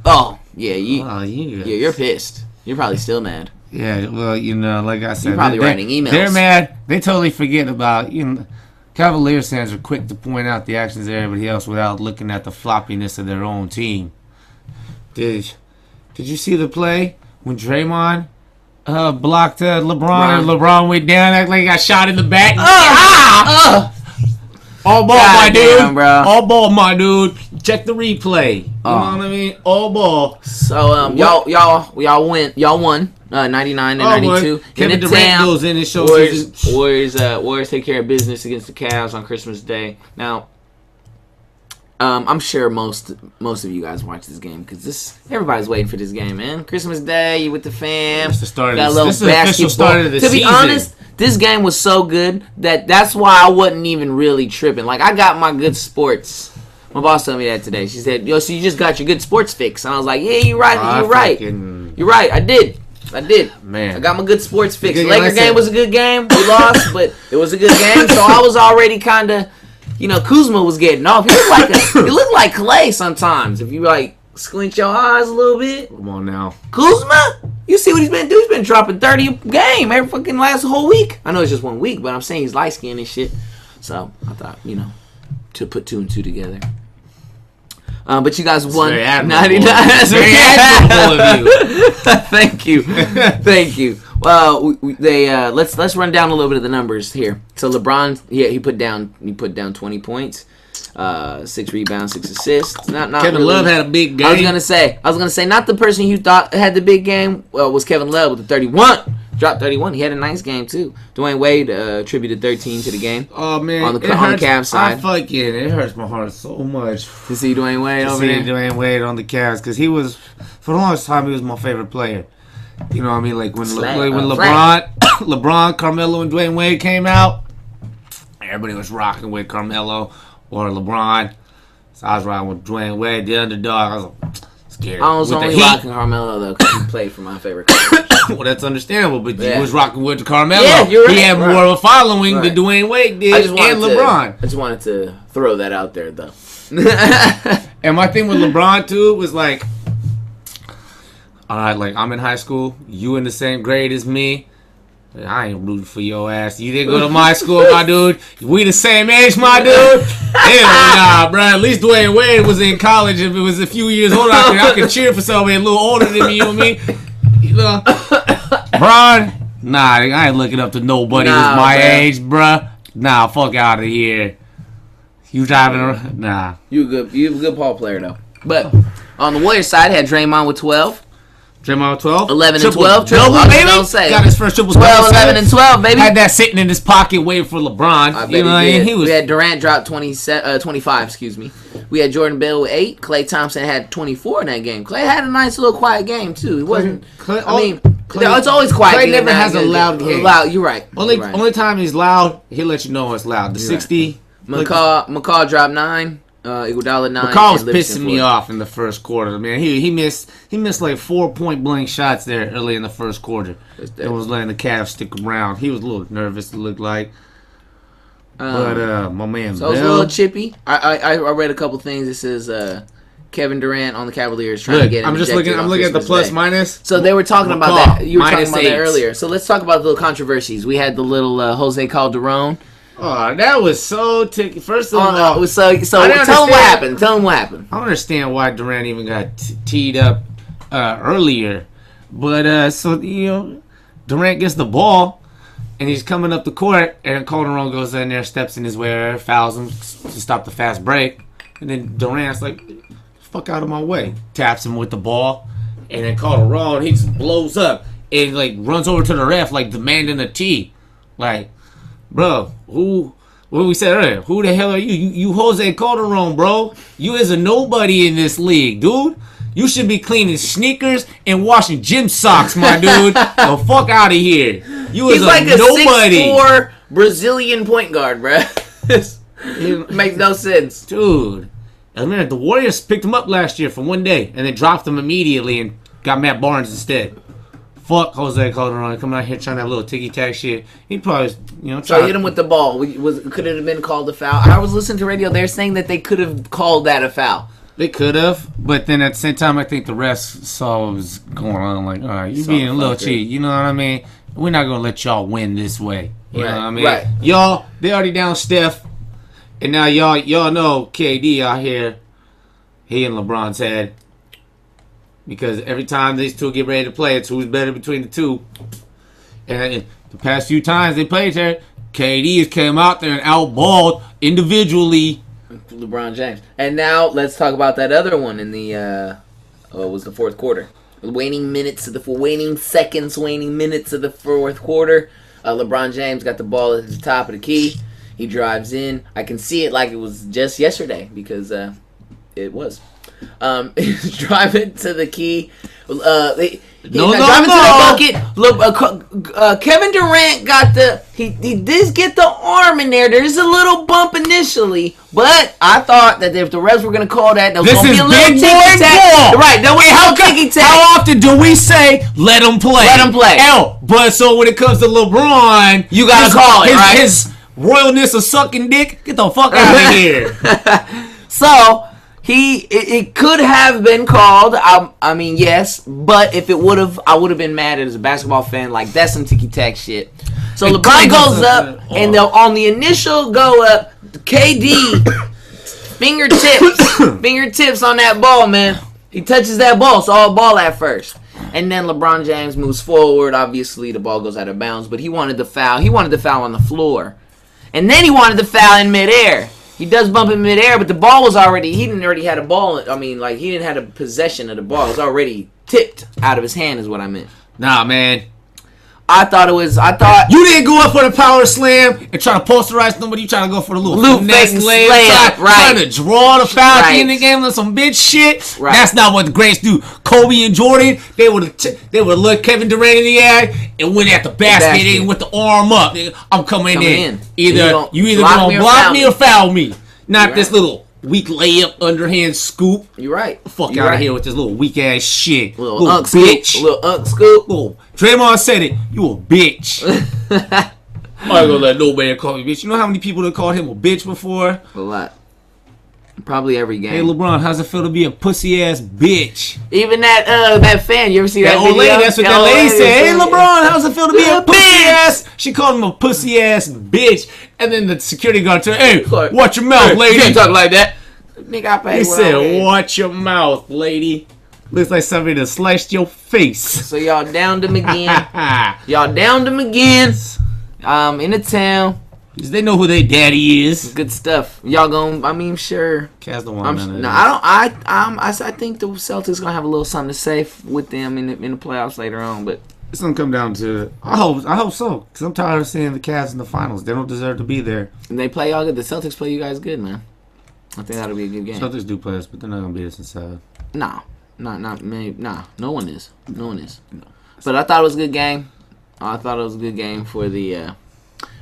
Oh, yeah, yeah, you're pissed. You're probably still mad. Yeah, well, you know, like I said, You're probably writing emails. They're mad. They totally forget about, you know, Cavaliers fans are quick to point out the actions of everybody else without looking at the floppiness of their own team. Did you see the play when Draymond blocked LeBron and LeBron went down, act like he got shot in the back? All ball, my Goddamn, dude. bro. All ball, my dude. Check the replay. You know what I mean? All ball. So y'all won 99-92. Kevin the Durant goes in and shows Warriors take care of business against the Cavs on Christmas Day. Now, I'm sure most of you guys watch this game because everybody's waiting for this game, man. Christmas Day, you with the fam. It's the start of Got a this. little This is the official basketball. start of the To be season. honest, this game was so good that's why I wasn't even really tripping. Like, I got my good sports. My boss told me that today. She said, "Yo, so you just got your good sports fix?" And I was like, "Yeah, you're right. You're right. You're right. I did. Man. I got my good sports fix. Good Laker game, I game said. was a good game. We lost, but it was a good game. So I was already kind of, you know, Kuzma was getting off. He looked like Clay sometimes. If you like squint your eyes a little bit. Come on now. Kuzma, you see what he's been doing? He's been dropping 30 a game every fucking last whole week. I know it's just 1 week, but I'm saying he's light skinned and shit. So I thought, you know, to put 2 and 2 together. But you guys won very admirable. 99. That's Very admirable of you. Thank you. Well, let's run down a little bit of the numbers here. So LeBron, he put down 20 points, 6 rebounds, 6 assists. Not Kevin really. Love had a big game. I was gonna say not the person you thought had the big game. Was Kevin Love with the 31. Dropped 31. He had a nice game too. Dwayne Wade attributed 13 to the game. Oh man, on the Cavs side. It hurts my heart so much To see Dwayne Wade to over see there. Dwayne Wade on the Cavs because he was, for the longest time, he was my favorite player. You know what I mean? Like when LeBron, Carmelo, and Dwayne Wade came out, everybody was rocking with Carmelo or LeBron. So I was rocking with Dwayne Wade, the underdog. I was like, scared. I was with the only Heat. rocking Carmelo though because he played for my favorite coach. Well, that's understandable, but Yeah. you was rocking with Carmelo. Yeah, you're right, He had right. more of a following Right. than Dwayne Wade did I just wanted and LeBron. I just wanted to throw that out there though. And my thing with LeBron too was like, all right, like I'm in high school, you in the same grade as me. I ain't rooting for your ass. You didn't go to my school, my dude. We the same age, my dude. Hell nah, bro. At least Dwayne Wade was in college. If it was a few years older, I could cheer for somebody a little older than me. You know what I mean? You know, Bron. Nah, I ain't looking up to nobody who's my age, bruh. Nah, fuck out of here. You driving around? Nah. You a good ball player though. But on the Warriors side, had Draymond with 12. Draymond 12? 11 and Triple 12. Double, I was baby. gonna say. Got his first triple 12, double. 11, and 12, baby. Had that sitting in his pocket waiting for LeBron. I bet You know what I mean? did. He was. We had Durant drop 25, excuse me. We had Jordan Bell with 8. Klay Thompson had 24 in that game. Klay had a nice little quiet game, too. He wasn't... it's always quiet. Klay never has a loud game. Loud, you're right. Only time he's loud, he'll let you know it's loud. The 60... McCaw dropped 9. Iguodala 9. McCall was and Livingston pissing me 4. off in the first quarter, man. He missed like 4 point blank shots there early in the first quarter. It was letting the Cavs stick around. He was a little nervous, it looked like. But my man, so it was a little chippy. I read a couple things. It says Kevin Durant on the Cavaliers trying to get him. I'm looking at the plus minus. So they were talking about McCaw, that. You were talking about -8. that earlier. So let's talk about the little controversies. We had the little Jose Calderon. Oh, that was so ticky. First of all, so tell him what happened. Tell him what happened. I don't understand why Durant even got teed up earlier, but so Durant gets the ball and he's coming up the court, and Calderon goes in there, steps in his way, fouls him to stop the fast break, and then Durant's like, "Fuck out of my way!" Taps him with the ball, and then Calderon he just blows up and like runs over to the ref like demanding a tee, like. Bro, what we said earlier, who the hell are you? You Jose Calderon, bro. You is a nobody in this league, dude. You should be cleaning sneakers and washing gym socks, my dude. The fuck out of here. You is He's like a nobody. 6'4" Brazilian point guard, bro. Makes no sense. Dude. I remember the Warriors picked him up last year for one day and then dropped him immediately and got Matt Barnes instead. Fuck Jose Calderon coming out here trying that little ticky-tack shit. He probably, So hit him with the ball. Could it have been called a foul? I was listening to radio. They're saying that they could have called that a foul. They could have, but then at the same time, I think the refs saw what was going on. Like, all right, you're being a little cheat. You know what I mean? We're not going to let y'all win this way. You know what I mean? Right. Y'all, they already down Steph, and now y'all know KD out here, he and LeBron's head. Because every time these two get ready to play, it's who's better between the two. And the past few times they played there, KD has came out there and outballed individually LeBron James. And now let's talk about that other one in the was the fourth quarter. Waning minutes of the waning minutes of the fourth quarter. LeBron James got the ball at the top of the key. He drives in. I can see it like it was just yesterday because it was. He's driving to the key. Driving to the bucket. Kevin Durant got he did get the arm in there. There's a little bump initially, but I thought that if the refs were going to call that, there was going to be a little ticky-tack. Right, there was a ticky-tack. How often do we say, let him play? Let him play. But so when it comes to LeBron, you got to call it, right? His royalness of sucking dick, get the fuck out of here. So... It could have been called. I mean, yes, but if it would have, I would have been mad as a basketball fan. Like that's some ticky tack shit. So LeBron goes up, and on the initial go up, KD fingertips on that ball, man. He touches that ball. It's all ball at first, and then LeBron James moves forward. Obviously, the ball goes out of bounds, but he wanted the foul. He wanted the foul on the floor, and then he wanted the foul in midair. He does bump in midair, but the ball was he didn't already had a ball. I mean, like, he didn't have a possession of the ball. It was already tipped out of his hand is what I meant. Nah, man. I thought you didn't go up for the power slam and try to posterize somebody. You trying to go for the little finesse layup, trying to draw the foul at the end of the game on some bitch shit. Right. That's not what the greats do. Kobe and Jordan, they would look Kevin Durant in the eye and went at the basket with the arm up. I'm coming in. You either gonna block me or foul me. Not this little weak layup, underhand scoop. You're right. Fuck You're out of right. here with this little weak ass shit. Little unk scoop. Little unk scoop. Little Draymond said it. You a bitch. I ain't gonna let no man call me bitch. You know how many people that called him a bitch before? A lot. Probably every game. Hey LeBron, how's it feel to be a pussy ass bitch? Even that fan, you ever see that That old video? lady, that's what that lady said. Hey LeBron, how's it feel to be a pussy ass? She called him a pussy ass bitch. And then the security guard turned, hey, watch your mouth, lady. You can't talk like that. Nigga, I paid He well, said, man. watch your mouth, lady. Looks like somebody that sliced your face. So y'all downed him again. Y'all downed him again. In the town. They know who their daddy is. Good stuff. Y'all gonna? I mean, sure. Cavs don't want none of No, that. I think the Celtics gonna have a little something to say with them in the playoffs later on. But It's gonna come down to. I hope so. Cause I'm tired of seeing the Cavs in the finals. They don't deserve to be there. they play y'all good. The Celtics play you guys good, man. I think that'll be a good game. Celtics do play us, but they're not gonna beat us inside. Nah, not maybe. Nah, no one is. No one is. But I thought it was a good game. I thought it was a good game for the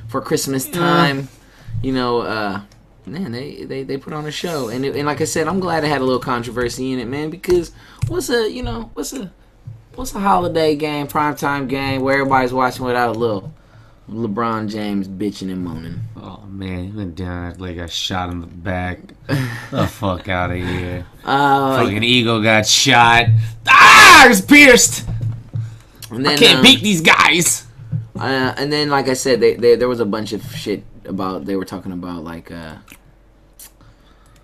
for Christmas time. You know, man, they put on a show, and like I said, I'm glad it had a little controversy in it, man. Because what's a holiday game, primetime game where everybody's watching without a little LeBron James bitching and moaning? Oh man, he went down like I shot him in the back. The fuck out of here! Fucking ego got shot. Ah, it's pierced. And then, I can't beat these guys. And then, like I said, there was a bunch of shit about. They were talking about like,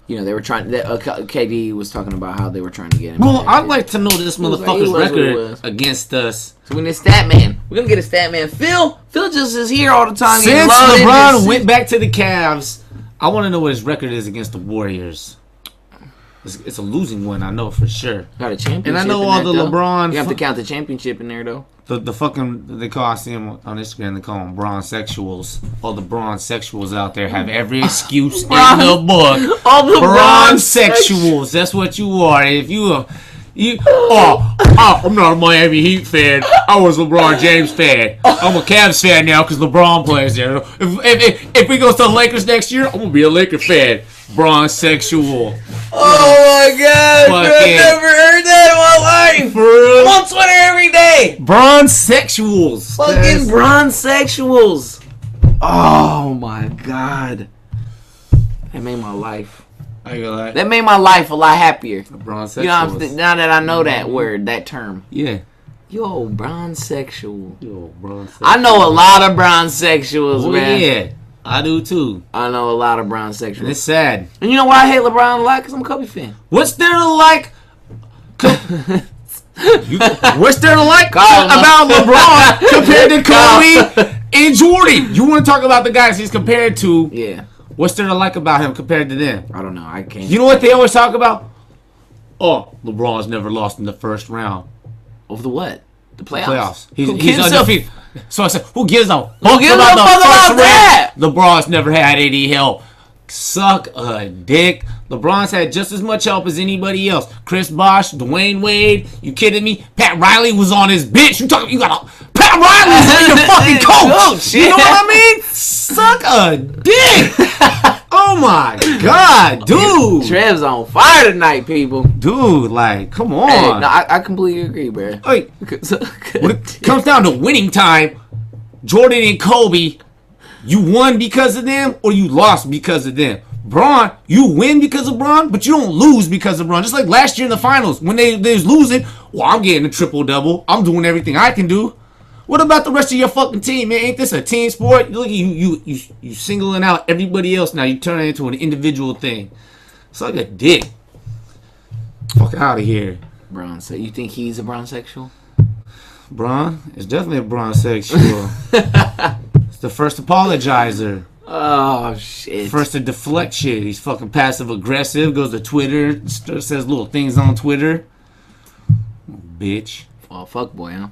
they were trying. KD was talking about how they were trying to get him. Well, I'd like to know this was motherfucker's what it record was. against us. So we need a stat man. We're gonna get a stat man. Phil just is here all the time. Since getting loaded. LeBron went back to the Cavs, I want to know what his record is against the Warriors. It's a losing one, I know for sure. Got a championship. And I know in all that, the though. LeBron. You have to count the championship in there though. The fucking they call I see them on Instagram. They call them bronzesexuals. All the bronzesexuals out there have every excuse in the book. All the Bronzesexuals. That's what you are. If you I'm not a Miami Heat fan. I was a LeBron James fan. I'm a Cavs fan now because LeBron plays there. If we go to the Lakers next year, I'm gonna be a Laker fan. Bronzesexual. Oh my god! I've Fucking- never heard that in my life. For real? I'm on Twitter every day. Bronzesexuals. Fucking bronzesexuals. Oh my god. That made my life. I ain't gonna lie. That made my life a lot happier. Bronzesexuals. You know, now that I know that word, that term. Yeah. Yo, bronzesexual. Yo, bronzesexual. I know a lot of bronzesexuals, Oh, man. yeah. I do too. I know a lot of And bronzesexuals. it's sad. And you know why I hate LeBron a lot? Because I'm a Kobe fan. What's there to like? What's there to like Kyle, about LeBron compared to Kobe and Jordan? You want to talk about the guys he's compared to? Yeah. What's there to like about him compared to them? I don't know. I can't. You know what they always talk about? Oh, LeBron's never lost in the first round. Over the what? The playoffs. Playoffs. He's Who gives undefeated. So I said, who gives a fuck gives a about the fuck first about that? round? LeBron's never had any help. Suck a dick. LeBron's had just as much help as anybody else. Chris Bosh, Dwayne Wade. You kidding me? Pat Riley was on his bench. You got a Pat Riley's your fucking coach. You know what I mean? Suck a dick. Oh my god, dude. Trev's on fire tonight, people. Dude, like, come on. Hey, no, I completely agree, bro. Hey, when it comes down to winning time, Jordan and Kobe, you won because of them or you lost because of them. Braun, you win because of Braun, but you don't lose because of Braun. Just like last year in the finals, when they was losing, well, I'm getting a triple-double. I'm doing everything I can do. What about the rest of your fucking team, man? Ain't this a team sport? Look at you singling out everybody else now. You turn it into an individual thing. It's like a dick. Fuck out of here. Bron, so you think he's a bronsexual? Braun is definitely a bronzesexual. It's the first apologizer. Oh shit! First to deflect shit. He's fucking passive aggressive. Goes to Twitter. Says little things on Twitter. Bitch. Oh fuck boy, huh?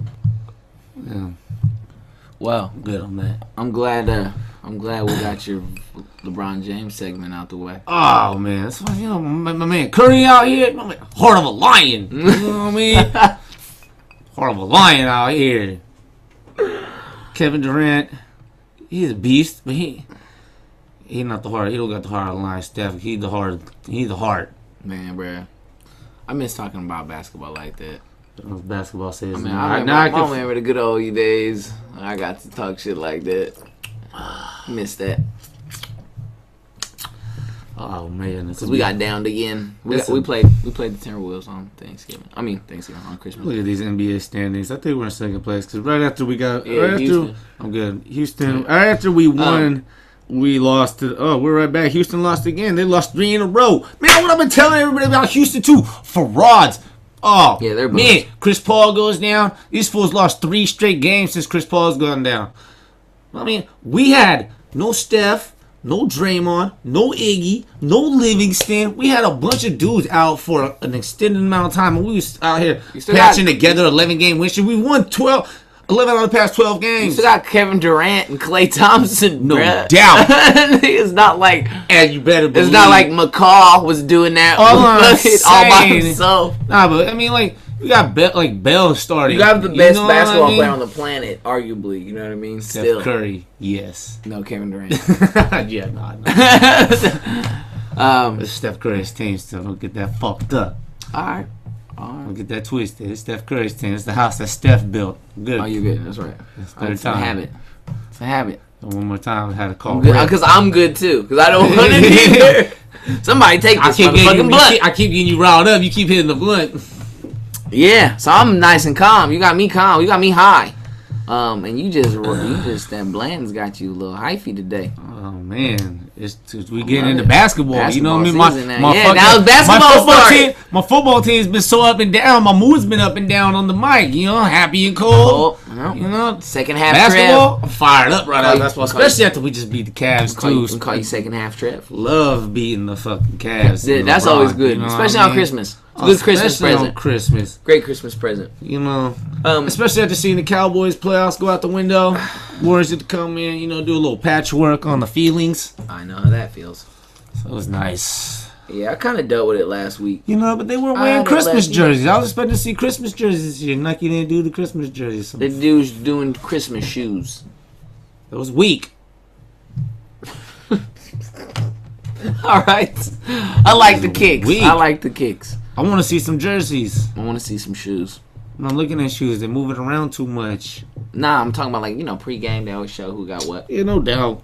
Yeah. Well, Good on that. I'm glad we got your LeBron James segment out the way. Oh man, that's why, you know, my man Curry out here. My man, heart of a lion. You know what I mean? Heart of a lion out here. Kevin Durant, he's a beast, but he He not the heart. He don't got the heart line. Steph, he the heart. He the heart. Man, bruh. I miss talking about basketball like that. Basketball says. I mean, I remember the good old days. I got to talk shit like that. Miss that. Oh man, Because we got downed again. We played the Timberwolves on Thanksgiving. On Christmas. Look at these NBA standings. I think we're in second place because right after we got, Houston. I'm good. Houston. Right after we won, we lost to. Oh, we're right back. Houston lost again. They lost 3 in a row. Man, what I've been telling everybody about Houston too. Frauds. Oh, yeah, they're man. Chris Paul goes down. These fools lost 3 straight games since Chris Paul's gone down. I mean, we had no Steph. No Draymond, no Iggy, no Livingston. We had a bunch of dudes out for an extended amount of time, and we was out here patching together 11-game win streak. We won 11 out of the past 12 games. You still got Kevin Durant and Klay Thompson, no bruh. doubt. It's not like, and you better believe, it's not like McCaw was doing that all by himself. Nah, but I mean, like, we got Bell starting. You got the best basketball player on the planet, arguably. You know what I mean? Steph Curry, yes. No, Kevin Durant. Yeah, no. It's Steph Curry's team still. Don't get that fucked up. All right. Don't get that twisted. It's Steph Curry's team. It's the house that Steph built. Good. Oh, you're good. That's right. It's a habit. It's a habit. And one more time, I had to call. Because I'm good too. Because I don't want to be here. Somebody take this motherfucking blunt. I keep getting you riled up. You keep hitting the blunt. Yeah, so I'm nice and calm. You got me calm. You got me high. And you just that Bland's got you a little hyphy today. Oh man, we getting into basketball. You know what I mean? Now basketball team. My football team's been so up and down. My mood's been up and down on the mic. You know, happy and cold. You know, second half basketball. Trip. I'm fired up right now. That's why, especially after we just beat the Cavs too. We call you second half trip. Love beating the fucking Cavs. That's always good, you know, especially on Christmas. Good Christmas present. On Christmas. Great Christmas present. You know, especially after seeing the Cowboys playoffs go out the window. Warriors had to come in, you know, do a little patchwork on the feelings. I know how that feels. So it was nice. Yeah, I kind of dealt with it last week. You know, but they weren't wearing Christmas jerseys. I was expecting to see Christmas jerseys this year. Nike didn't do the Christmas jerseys. The dude's doing Christmas shoes. It was weak. All right. I like the kicks. I like the kicks. I want to see some jerseys. I want to see some shoes. I'm looking at shoes. They're moving around too much. Nah, I'm talking about, like, you know, pre-game. They always show who got what. Yeah, no doubt.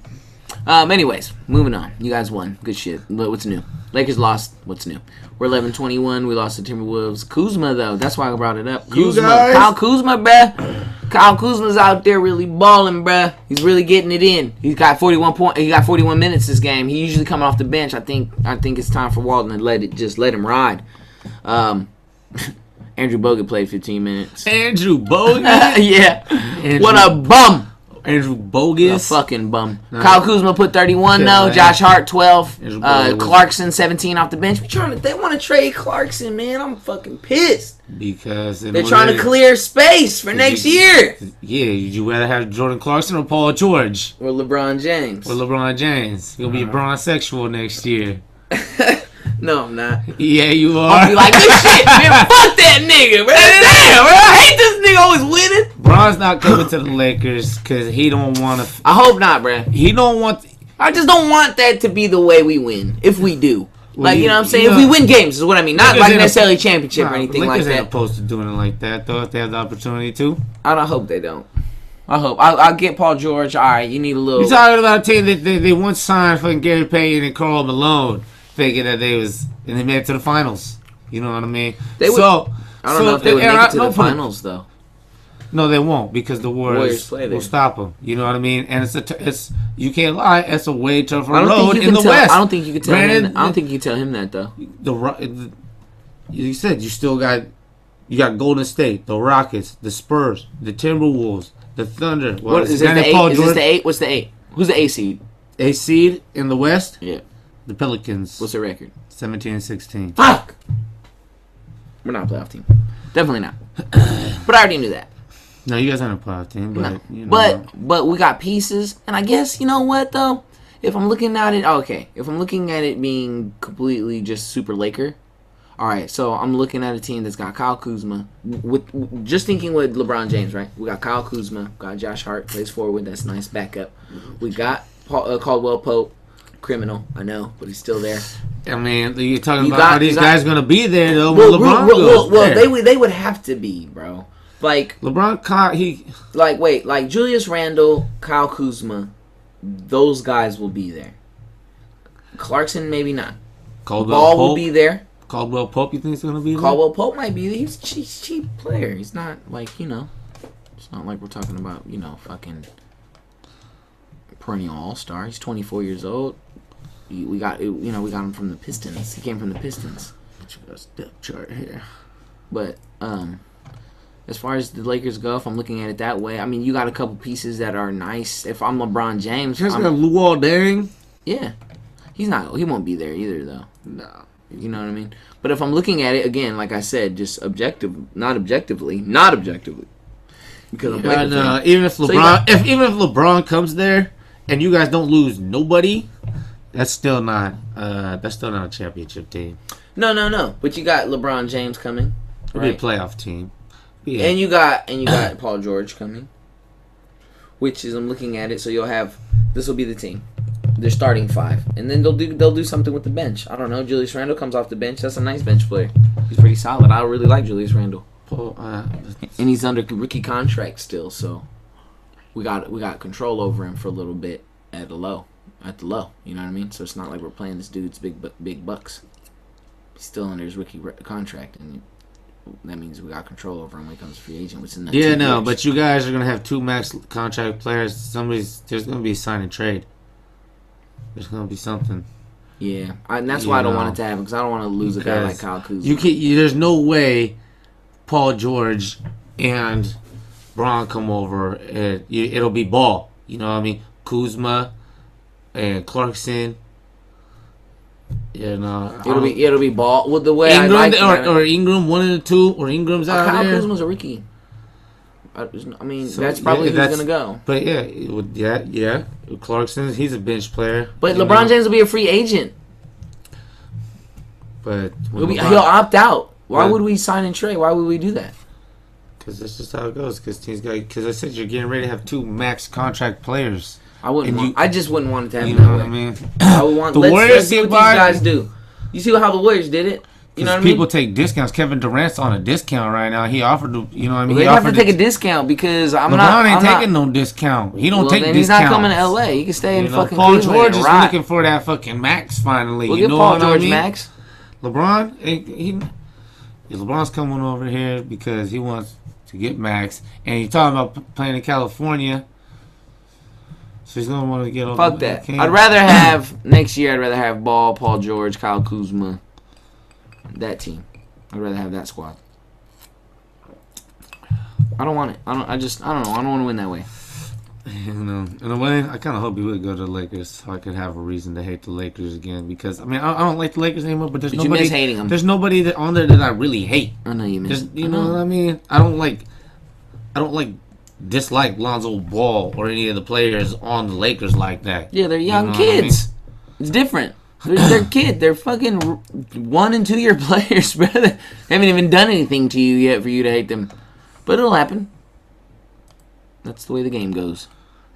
Anyways, moving on. You guys won. Good shit. But what's new? Lakers lost. What's new? We're 11-21. We lost to Timberwolves. Kuzma, though. That's why I brought it up. Kyle Kuzma, bruh. Kyle Kuzma's out there really balling, bruh. He's really getting it in. He got 41 minutes this game. He usually coming off the bench. I think it's time for Walton to let him ride. Andrew Bogut played 15 minutes. Andrew Bogut? Yeah. What a bum. Andrew Bogus. A fucking bum. No. Kyle Kuzma put 31 though. Josh Hart 12. Clarkson 17 off the bench. They want to trade Clarkson, man. I'm fucking pissed. Because they're trying to clear space for next year. Yeah, would you rather have Jordan Clarkson or Paul George? Or LeBron James. You'll be Bron-sexual next year. No, I'm not. Yeah, you are. I'll be like, good shit, man. Fuck that nigga, bro. Damn, bro. I hate this nigga always winning. Bron's not coming to the Lakers because he don't want to. I hope not, bro. He don't want. I just don't want that to be the way we win. If we do. Like, you know what I'm saying? If we win games is what I mean. Not like necessarily championship or anything like that. Lakers ain't opposed to doing it like that, though, if they have the opportunity to. I don't hope they don't. I hope. I'll get Paul George. All right, you need a little. You're talking about a team that they once signed fucking Gary Payton and Karl Malone, thinking that and they made it to the finals. You know what I mean? I don't know if they would make it to the finals, though. No, they won't, because the Warriors will stop them. You know what I mean? And it's you can't lie. It's a way tougher road in the West. I don't think you could tell him. I don't think you tell him that though. You said you got Golden State, the Rockets, the Spurs, the Timberwolves, the Thunder. What is this? The 8? Is this the 8? What's the 8? Who's the A seed? A seed in the West? Yeah. The Pelicans. What's their record? 17-16. Fuck. We're not a playoff team. Definitely not. But I already knew that. No, you guys aren't a playoff team, but no. You know. But we got pieces, and I guess you know what though. If I'm looking at it being completely just super Laker, all right. So I'm looking at a team that's got Kyle Kuzma. With just thinking with LeBron James, right? We got Kyle Kuzma, got Josh Hart plays forward. That's nice backup. We got Caldwell Pope, criminal, I know, but he's still there. I mean, you're talking You about got- are these you got- guys going to be there, though, when LeBron goes there? they would have to be, bro. Like, LeBron, Julius Randle, Kyle Kuzma, those guys will be there. Clarkson, maybe not. Caldwell Ball Pope. will be there. Caldwell Pope, you think is going to be there? Caldwell Pope might be there. He's a cheap player. He's not like, it's not like we're talking about, fucking perennial all-star. He's 24 years old. We got him from the Pistons. He came from the Pistons. Got a step chart here. But as far as the Lakers go, if I'm looking at it that way, I mean, you got a couple pieces that are nice. If I'm LeBron James, You guys got Luol Deng? yeah, he won't be there either, though. No. You know what I mean? But if I'm looking at it again, like I said, just not objectively, because I'm Lakers fan. Even if So you LeBron, even if LeBron comes there and you guys don't lose nobody, that's still not a championship team. No. But you got LeBron James coming, It'll right? be a playoff team. Yeah. And you got Paul George coming, which is I'm looking at it. So this will be the team. They're starting 5, and then they'll do something with the bench. I don't know. Julius Randle comes off the bench. That's a nice bench player. He's pretty solid. I really like Julius Randle, and he's under rookie contract still. So we got control over him for a little bit at the low. You know what I mean? So it's not like we're playing this dude's big bucks. He's still under his rookie contract, and that means we got control over him when he comes to free agent. Which is but you guys are gonna have 2 max contract players. There's gonna be a sign and trade. There's gonna be something. Yeah, and that's why I don't want it to happen, because I don't want to lose a guy like Kyle Kuzma. There's no way Paul George and Bron come over. It'll be Ball. You know what I mean? Kuzma and Clarkson. It'll be Ball. Well, the way Ingram I like or Ingram, one of the two, or Ingram's out Kyle there. Kuzma's a rookie. I mean, So, that's probably yeah, who's gonna go. But yeah. Clarkson, he's a bench player. But LeBron James will be a free agent. But He'll opt out. Why But- would we sign and trade? Why would we do that? Because that's just how it goes. Because I said you're getting ready to have 2 max contract players. I just wouldn't want it to happen You know that what way. I mean? I would want. The let's Warriors see what get these by. guys do. You see how the Warriors did it? You know what I mean? People take discounts. Kevin Durant's on a discount right now. He offered to, you know what I mean? They He have to offered take a discount because I'm LeBron not. ain't I'm not, taking no discount. He don't take then discounts. he's not coming to LA. He can stay in fucking Paul Cleveland George and is rock. looking for that fucking max finally. We'll you get know Paul what George I mean? max. LeBron, LeBron's coming over here because he wants to get max, and he's talking about playing in California. So he's gonna want to get over. Fuck that. I'd rather have next year. I'd rather have Ball, Paul George, Kyle Kuzma. That team. I'd rather have that squad. I don't want it. I don't know. I don't want to win that way. In a way, I kind of hope he would go to the Lakers so I could have a reason to hate the Lakers again. Because I mean, I don't like the Lakers anymore. But You miss hating them. There's nobody on there that I really hate. I know you miss. You know what I mean? I don't dislike Lonzo Ball or any of the players on the Lakers like that. Yeah, they're young know what I kids. It's different. They're kid. They're fucking 1 and 2 year players, brother. They haven't even done anything to you yet for you to hate them. But it'll happen. That's the way the game goes.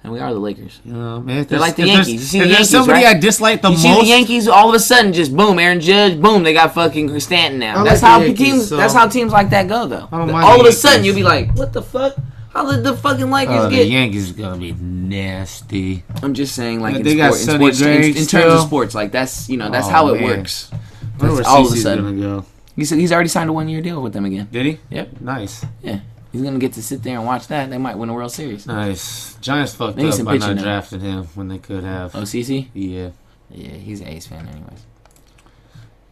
And we are the Lakers. You know, man, They're like the Yankees. You see the if there's Yankees, somebody right? I dislike the You most. see the Yankees, all of a sudden, just boom, Aaron Judge, boom, they got fucking Stanton now. I That's like how the Yankees, teams. so- That's how teams like that go, though. I don't mind All the of a sudden, Yankees. you'll be like, "What the fuck? How did the fucking Lakers The get?" Yankees is gonna be nasty. I'm just saying, like Yeah, in, they got sport, Sonny in Gray terms still. of sports, like that's that's Oh, how it man. works. I wonder where All of a CeCe's sudden. gonna go. He's already signed a 1-year deal with them again. Did he? Yep. Nice. Yeah, he's gonna get to sit there and watch that. They might win a World Series. Nice. Giants fucked They need up some by pitching not now. drafting him when they could have. Oh, CC? Yeah, Yeah, he's an A's fan, anyways.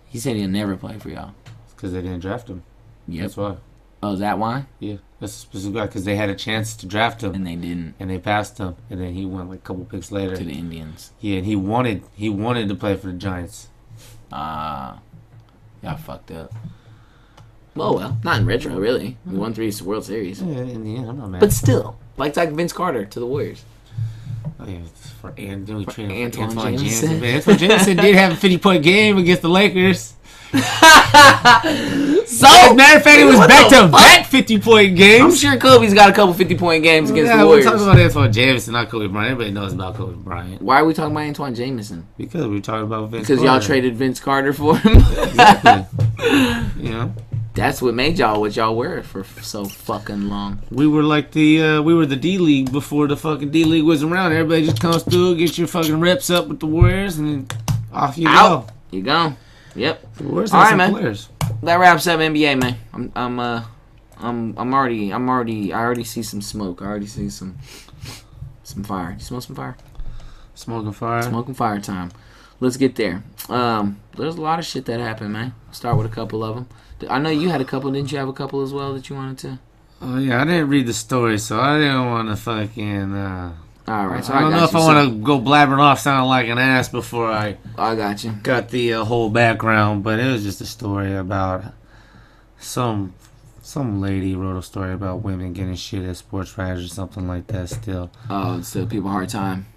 He said he'll never play for y'all. because they didn't draft him. Yep. That's why. Oh, is that why? Yeah, that's a specific guy because they had a chance to draft him And they didn't. and they passed him, and then he went like a couple picks later. To the Indians. Yeah, and he wanted to play for the Giants. Y'all fucked up. Well, not in retro, really. We won 3 World Series. Yeah, in the end, I'm not mad. But still, like Vince Carter to the Warriors. Oh, yeah, it's for Anthony Antoine Antoine Jameson. Jameson. Man, Antoine Jameson did have a 50-point game against the Lakers. So, As a matter of fact, it was what back the to fuck? back 50-point games. I'm sure Kobe's got a couple 50-point games against Yeah, the we're Warriors. talking about Antoine Jameson, not Kobe Bryant. Everybody knows about Kobe Bryant Why are we talking about Antoine Jameson? because we were talking about Vince. Because y'all Carter. traded Vince Carter for him. You know, That's what made y'all what y'all were for so fucking long. we were like we were the D League before the fucking D League was around. Everybody just comes through, get your fucking reps up with the Warriors, and then off you Out. go. You go. Yep. The Warriors All have right, some man. players. That wraps up NBA, man. I already see some smoke. I already see some fire. You smell some fire? Smoking fire. Smoking fire time. Let's get there. There's a lot of shit that happened, man. Start with a couple of them. I know you had a couple. Didn't you have a couple as well that you wanted to? Oh yeah, I didn't read the story, so I didn't want to fucking. All right. So I don't know got if you. I want to go blabbering off sounding like an ass before I I got you. got the whole background, but it was just a story about some lady wrote a story about women getting shit at sports writers or something like that. Still, Oh, it's the people hard time.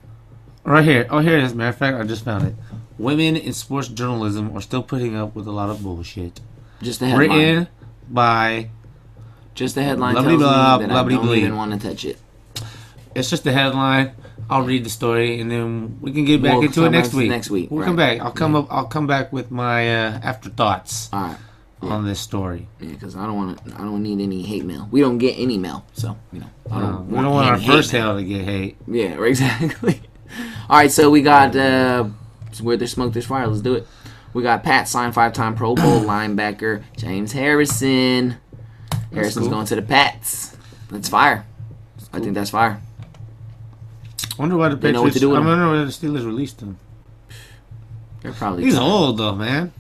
right here. Oh, here it is. Matter of fact, I just found it. Women in sports journalism are still putting up with a lot of bullshit. Just the headline. Written by. Just the headline Blah, tells me blah, that blah, I don't blah, even blah. want to touch it. It's just a headline. I'll read the story and then we can get back We'll into it come next back week. next week, We'll right. come back. I'll come back with my afterthoughts All right. Yeah. on this story. Yeah, because I don't need any hate mail. We don't get any mail, so I don't. We don't want our any first hate mail. hell to get hate. Yeah, exactly. All right, so we got where there's smoke, there's fire. Let's do it. We got Pat signed 5-time Pro Bowl linebacker James Harrison. Harrison's cool. going to the Pats. That's fire. I think that's fire. Wonder why the They know what to Patriots. do with I him. wonder why the Steelers released him. They're probably. He's old though, man.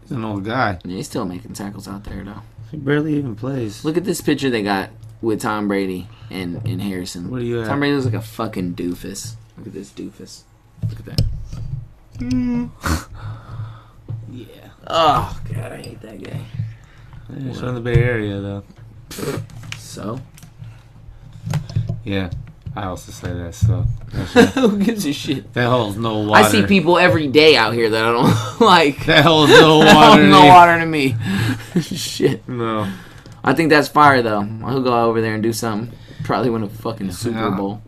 He's an old guy. Yeah, he's still making tackles out there though. He barely even plays. Look at this picture they got with Tom Brady and Harrison. What are you at? Tom Brady looks like a fucking doofus. Look at this doofus. Look at that. Yeah. Oh god, I hate that guy. He's from the Bay Area though. So Yeah. I also say that. So who gives a shit? that holds no water. I see people every day out here that I don't like. That holds no That water. holds no water to me. Shit. No. I think that's fire though. I'll go over there and do something. Probably win a fucking Super Yeah. Bowl.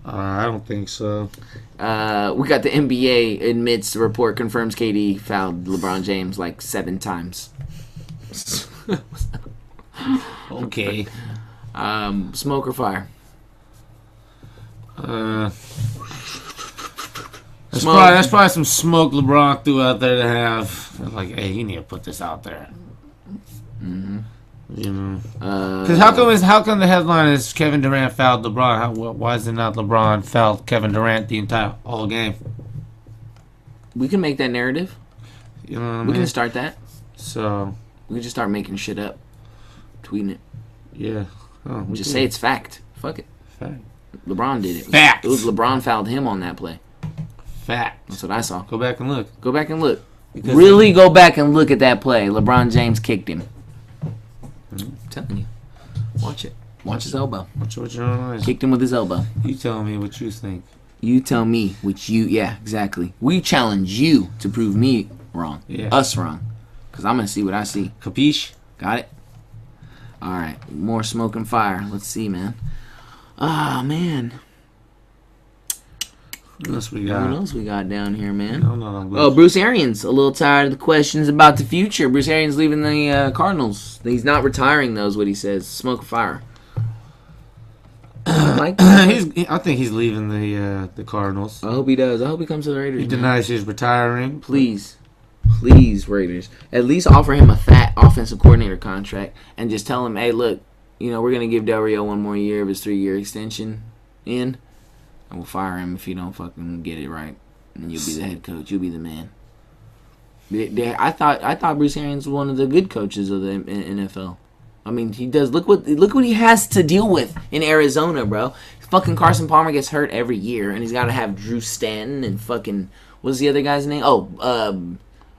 I don't think so. We got the NBA admits the report confirms KD fouled LeBron James like 7 times. Okay. Smoke or fire? That's probably some smoke LeBron threw out there to have. Like, hey, you need to put this out there. Mm-hmm. You know, because how come the headline is Kevin Durant fouled LeBron? Why is it not LeBron fouled Kevin Durant the entire all game? We can make that narrative. You know what I mean? We can start that. So We can just start making shit up, tweeting it. yeah, we Just can. say it's fact. Fuck it. fact. LeBron did it. Fact. It was LeBron fouled him on that play. Fact. That's what I saw. Go back and look. Go back and look. Because Really go back and look at that play. LeBron James kicked him. I'm telling you. Watch it. Watch his elbow. What's your own eyes? Kicked him with his elbow. You tell me what you think. You tell me which you. Yeah, exactly. We challenge you to prove me wrong. Yeah. Us wrong. Because I'm going to see what I see. Capiche? Got it? All right. More smoke and fire. Let's see, man. Ah, man. What else we What got? else we got down here, man? No, no, no. Oh, Bruce Arians. A little tired of the questions about the future. Bruce Arians leaving the Cardinals. He's not retiring, though, is what he says. Smoke and fire. I like that. I think he's leaving the Cardinals. I hope he does. I hope he comes to the Raiders. He man. denies he's retiring. Please. Please, Raiders. At least offer him a fat offensive coordinator contract and just tell him, hey, look, we're going to give Del Rio one more year of his 3-year extension in, and we'll fire him if you don't fucking get it right. And you'll be the head coach. You'll be the man. I thought Bruce Arians was one of the good coaches of the NFL. I mean, he does. Look what he has to deal with in Arizona, bro. Fucking Carson Palmer gets hurt every year, and he's got to have Drew Stanton and fucking what's the other guy's name?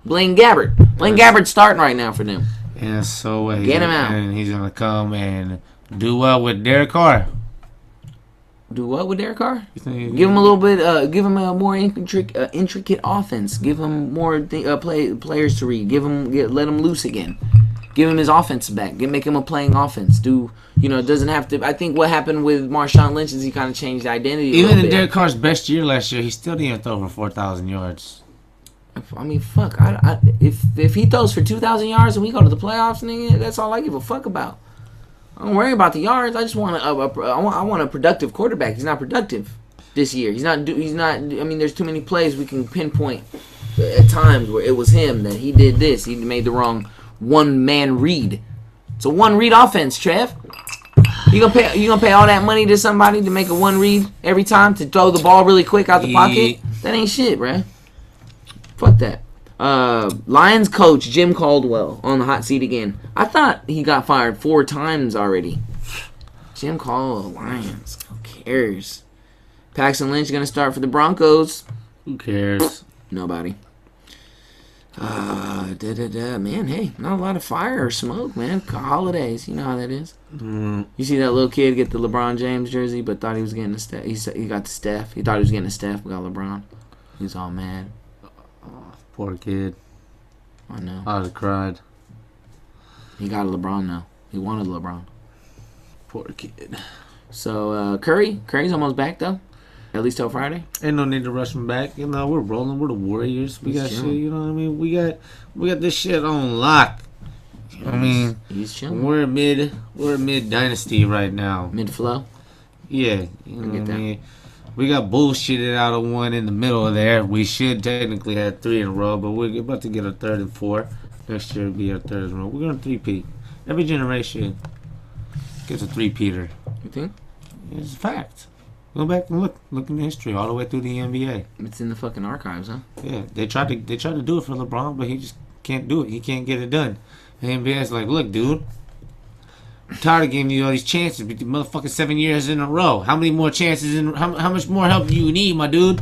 Blaine Gabbert. Blaine Gabbert's starting right now for them. And so Get him out. And he's gonna come and do well with Derek Carr. Do what with Derek Carr? You think Give him a little bit. Give him a more intricate offense. Give him more players to read. Let him loose again. Give him his offense back. Make him a playing offense. It doesn't have to. I think what happened with Marshawn Lynch is he kind of changed the identity. Even in Derek Carr's best year last year, he still didn't throw for 4,000 yards. I mean, fuck. If he throws for 2,000 yards and we go to the playoffs, nigga, that's all I give a fuck about. I don't worry about the yards. I just want I want a productive quarterback. He's not productive this year. He's not. I mean, there's too many plays we can pinpoint at times where it was him that he did this. He made the wrong one-man read. It's a one-read offense, Trev. You gonna pay all that money to somebody to make a one-read every time to throw the ball really quick out the pocket? That ain't shit, bruh. Fuck that. Lions coach Jim Caldwell on the hot seat again. I thought he got fired 4 times already. Jim Caldwell, Lions. Who cares? Paxton Lynch gonna start for the Broncos. Who cares? Nobody. Man, hey, not a lot of fire or smoke, man. Holidays, you know how that is. You see that little kid get the LeBron James jersey, but thought he was getting a Steph. He got the Steph. He thought he was getting a Steph, but got LeBron. He was all mad. Poor kid. I know. I would have cried. He got a LeBron now. He wanted LeBron. Poor kid. So Curry's almost back though. At least till Friday. Ain't no need to rush him back. You know, we're rolling. We're the Warriors. We got shit. You know what I mean? We got this shit on lock. You know what I mean? He's chilling. We're mid dynasty right now. Mid flow. Yeah, you know what I mean. We got bullshitted out of one in the middle of there. We should technically have 3 in a row, but we're about to get a 3rd and 4. Next year will be our 3rd in a row. We're gonna 3-peat. Every generation gets a 3-peater. You think? It's a fact. Go back and look in the history all the way through the NBA. It's in the fucking archives, huh? Yeah, they tried to do it for LeBron, but he just can't do it. He can't get it done. The NBA's like, look, dude, I'm tired of giving you all these chances, but the motherfucking 7 years in a row. How many more chances? How much more help do you need, my dude?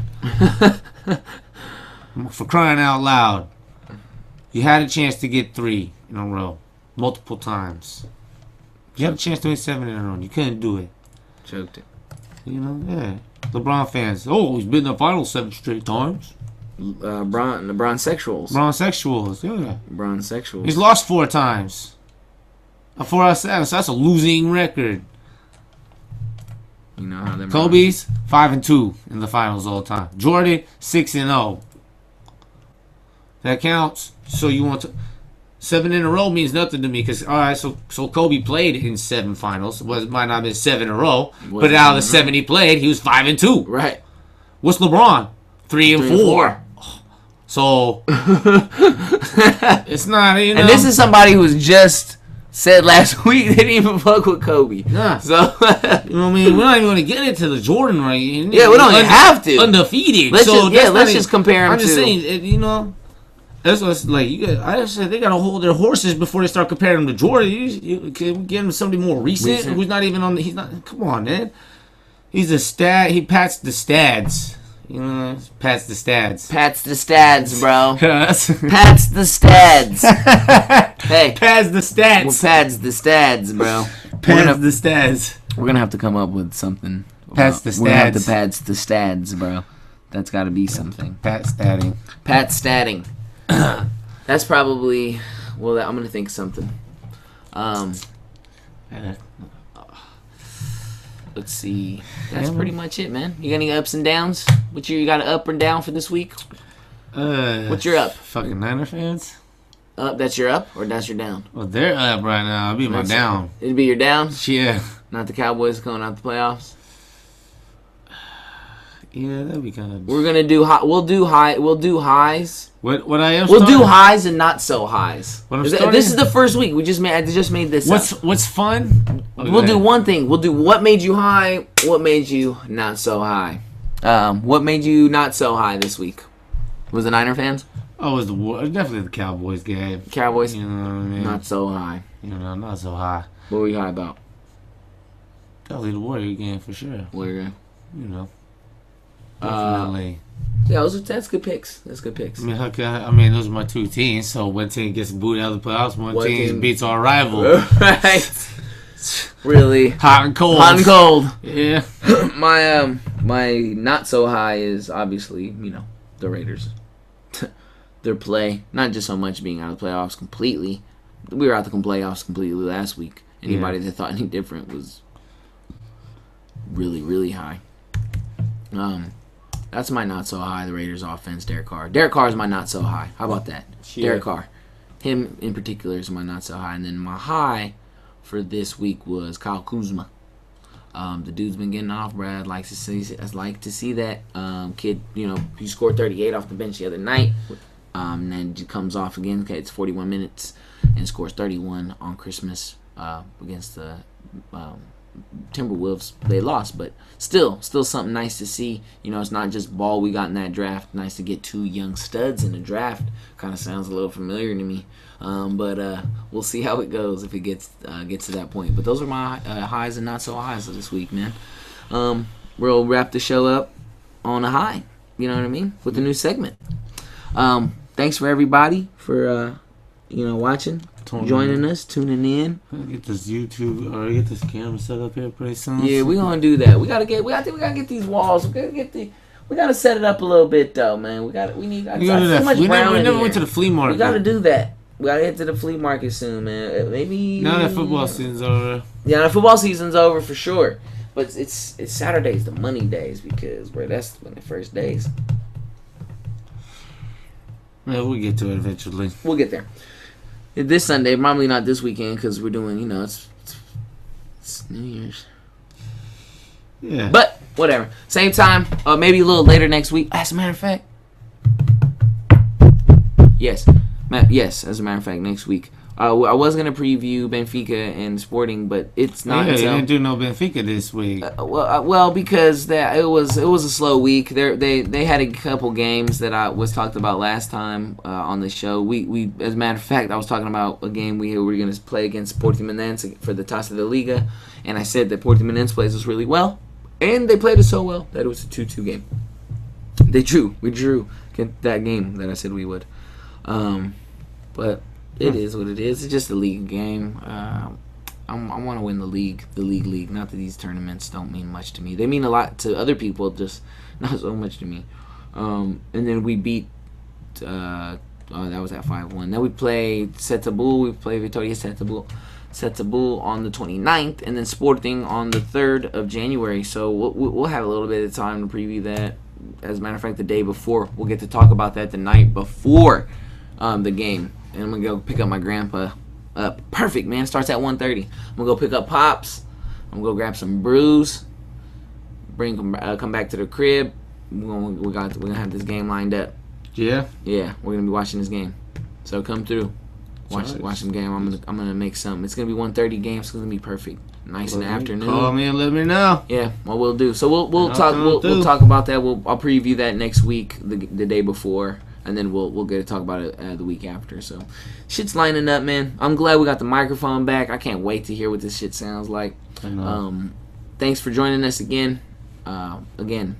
For crying out loud, you had a chance to get 3 in a row, multiple times. You had a chance to win 7 in a row. You couldn't do it. Choked it. You know, yeah. LeBron fans. Oh, he's been in the finals 7 straight times. LeBron sexuals. LeBron sexuals, yeah. LeBron sexuals. He's lost 4 times. 4 out of 7, so that's a losing record. You know how them. Kobe's 5-2 in the finals all the time. Jordan 6-0. That counts. So you want to 7 in a row means nothing to me because all right, so Kobe played in 7 finals. It might not have been 7 in a row, but out of the 7 he played, he was 5-2. Right. What's LeBron? 3 and 4. So it's not. You know. And this is somebody who's just said last week they didn't even fuck with Kobe. Nah. So you know what I mean? We're not even going to get into the Jordan right. Yeah, we don't even have to. Undefeated. Let's just compare him. I'm just saying, you know. That's what's like. I just said they gotta hold their horses before they start comparing him to Jordan. You can get him somebody more recent who's not even on. He's not. Come on, man. He's a stat. He pats the stads. You know, pats the stads. Pats the stads, bro. Pats the stads. Hey, pads the stats. Well, pads the stads, bro. Pads the stads. We're gonna have to come up with something. Pats the stads. We're gonna have to pads the stads, bro. That's got to be something. Pat statting. Pat statting. That's probably. Well, I'm gonna think of something. Let's see. That's pretty much it, man. You got any ups and downs? You got an up or down for this week? What's your up? Fucking Niner fans. Up? That's your up or that's your down? Well, they're up right now. It'll be my down. It'd be your down. Yeah. Not the Cowboys going out the playoffs. Yeah, that'd be kind of. We're gonna do high. We'll do high. We'll do highs. What I am. We'll do highs and not so highs. This is the first week. I just made this. What's fun? We'll do one thing. We'll do what made you high. What made you not so high. What made you not so high this week? Was the Niner fans? Oh, it was definitely the Cowboys game. Cowboys. You know what I mean? Not so high. You know, not so high. What were you high about? Definitely the Warrior game for sure. Warrior game. You know. Definitely. Yeah, that's good picks. That's good picks. I mean, those are my 2 teams. So one team gets booted out of the playoffs, one team beats our rival. Right. Really. Hot and cold. Hot and cold. Yeah. My not so high is obviously, the Raiders. Their play, not just so much being out of the playoffs completely. We were out the playoffs completely last week. Anybody that thought any different was really, really high. That's my not so high. The Raiders' offense, Derek Carr. Derek Carr is my not so high. How about that? Yeah. Derek Carr. Him in particular is my not so high. And then my high for this week was Kyle Kuzma. The dude's been getting off, Brad. I'd like to see that kid. He scored 38 off the bench the other night. And then he comes off again. Okay, it's 41 minutes and scores 31 on Christmas against the Timberwolves. They lost, but still something nice to see. It's not just ball we got in that draft. Nice to get 2 young studs in the draft. Kind of sounds a little familiar to me, but we'll see how it goes if it gets to that point. But those are my highs and not so highs of this week, man. We'll wrap the show up on a high. You know what I mean? With the new segment. Thanks for everybody for watching, joining us, tuning in. Get this YouTube or get this camera set up here pretty soon. Yeah, we're gonna do that. We gotta get these walls. We gotta set it up a little bit though, man. We need. We never went to the flea market. We gotta do that. We gotta get to the flea market soon, man. Maybe now that football season's over. Yeah, the football season's over for sure. But it's Saturdays, the money days, because that's when the first days. Yeah, we'll get to it eventually. We'll get there. This Sunday, probably not this weekend, because we're doing, it's New Year's. Yeah. But, whatever. Same time, maybe a little later next week. As a matter of fact. Yes, as a matter of fact, next week. I was going to preview Benfica and Sporting, but it's not. Yeah, you didn't do no Benfica this week. Well, because it was a slow week. They had a couple games that I was talked about last time on the show. We as a matter of fact, I was talking about a game we were going to play against Portimonense for the Taça da Liga, and I said that Portimonense plays us really well, and they played us so well that it was a 2-2 game. We drew that game that I said we would, but. It is what it is. It's just a league game. I want to win the league. Not that these tournaments don't mean much to me. They mean a lot to other people, just not so much to me. And then we beat. That was at 5-1. Then we played Setúbal. We played Vitória Setúbal on the 29th, and then Sporting on the 3rd of January. So we'll have a little bit of time to preview that. As a matter of fact, the day before, we'll get to talk about that the night before the game. And I'm going to go pick up my grandpa up. Perfect, man. Starts at 1:30. I'm going to go pick up Pops. I'm going to go grab some brews. Come back to the crib. We're gonna have this game lined up. Yeah? Yeah, we're going to be watching this game. So come through. Watch some game. I'm gonna make something. It's going to be 1:30 game. It's going to be perfect. Nice in the afternoon. Call me and let me know. Yeah, well, we'll do. So we'll talk about that. I'll preview that next week, the day before. And then we'll get to talk about it the week after. So, shit's lining up, man. I'm glad we got the microphone back. I can't wait to hear what this shit sounds like. I know. Thanks for joining us again. Again,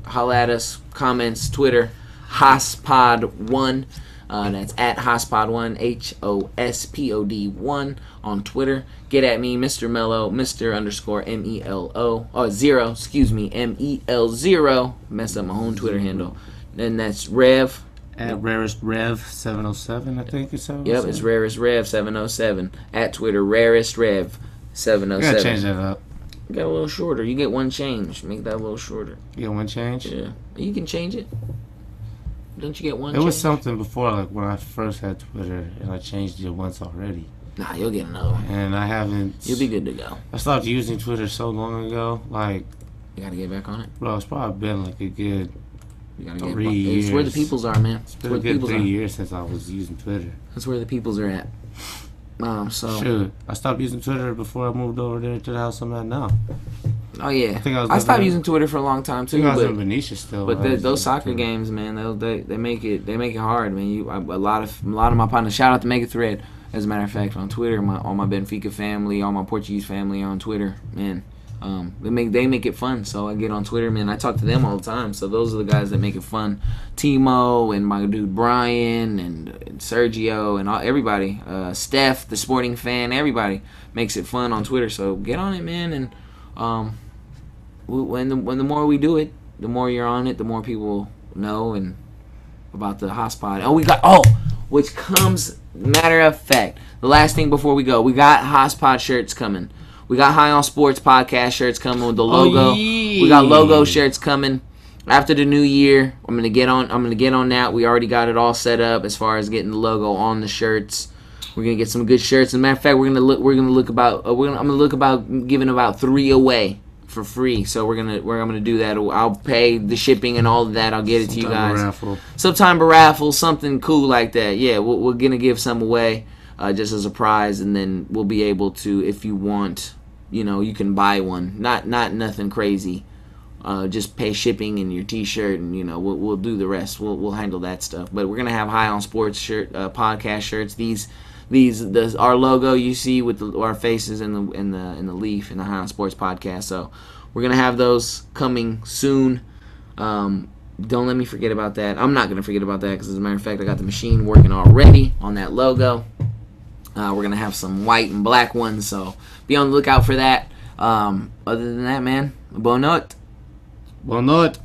holla at us. Comments, Twitter, HOSPOD1. That's at HOSPOD1, HOSPOD1 on Twitter. Get at me, Mr. Mello, Mr. _MELO. Oh, 0, excuse me, MEL0. Messed up my own Twitter handle. And that's Rev. At Rarest Rev 707, I think it's 707. Yep, it's Rarest Rev 707. At Twitter, Rarest Rev 707. You gotta change that up. Get a little shorter. You get one change. Make that a little shorter. You get one change? Yeah. You can change it. Don't you get one change? It was something before, like when I first had Twitter, and I changed it once already. Nah, you'll get another one. And I haven't. You'll be good to go. I stopped using Twitter so long ago. Like, you gotta get back on it. Bro, it's probably been like a good. You gotta get 3 years. It's where the peoples are, man. It's been a good 3 years since I was using Twitter. That's where the peoples are at. So. Shoot, I stopped using Twitter before I moved over there to the house I'm at now. Oh yeah, I stopped using Twitter for a long time too. I was in Benicia still. But those soccer games, man, they make it hard, man. A lot of my partners. Shout out to Make It Thread. As a matter of fact, on Twitter, all my Benfica family, all my Portuguese family on Twitter, man. They make it fun. So I get on Twitter, man. I talk to them all the time. So those are the guys that make it fun. Timo and my dude Brian and Sergio and everybody. Steph, the sporting fan, everybody makes it fun on Twitter. So get on it, man. And when the more we do it, the more you're on it, the more people know and about the Hosspod. Which comes, matter of fact, the last thing before we go, we got Hosspod shirts coming. We got High on Sports podcast shirts coming with the logo. Yeah. We got logo shirts coming after the new year. I'm gonna get on that. We already got it all set up as far as getting the logo on the shirts. We're gonna get some good shirts. As a matter of fact, I'm gonna look about giving about 3 away for free. So I'm gonna do that. I'll pay the shipping and all of that. I'll get it to you guys. Some type of raffle, something cool like that. Yeah, we're gonna give some away just as a prize, and then we'll be able to, if you want, you can buy one. Not nothing crazy. Just pay shipping and your T-shirt, and we'll do the rest. We'll handle that stuff. But we're gonna have High on Sports podcast shirts. Our logo you see with our faces in the leaf in the High on Sports podcast. So we're gonna have those coming soon. Don't let me forget about that. I'm not gonna forget about that because, as a matter of fact, I got the machine working already on that logo. We're gonna have some white and black ones, so be on the lookout for that. Other than that, man, bon note. Bon note.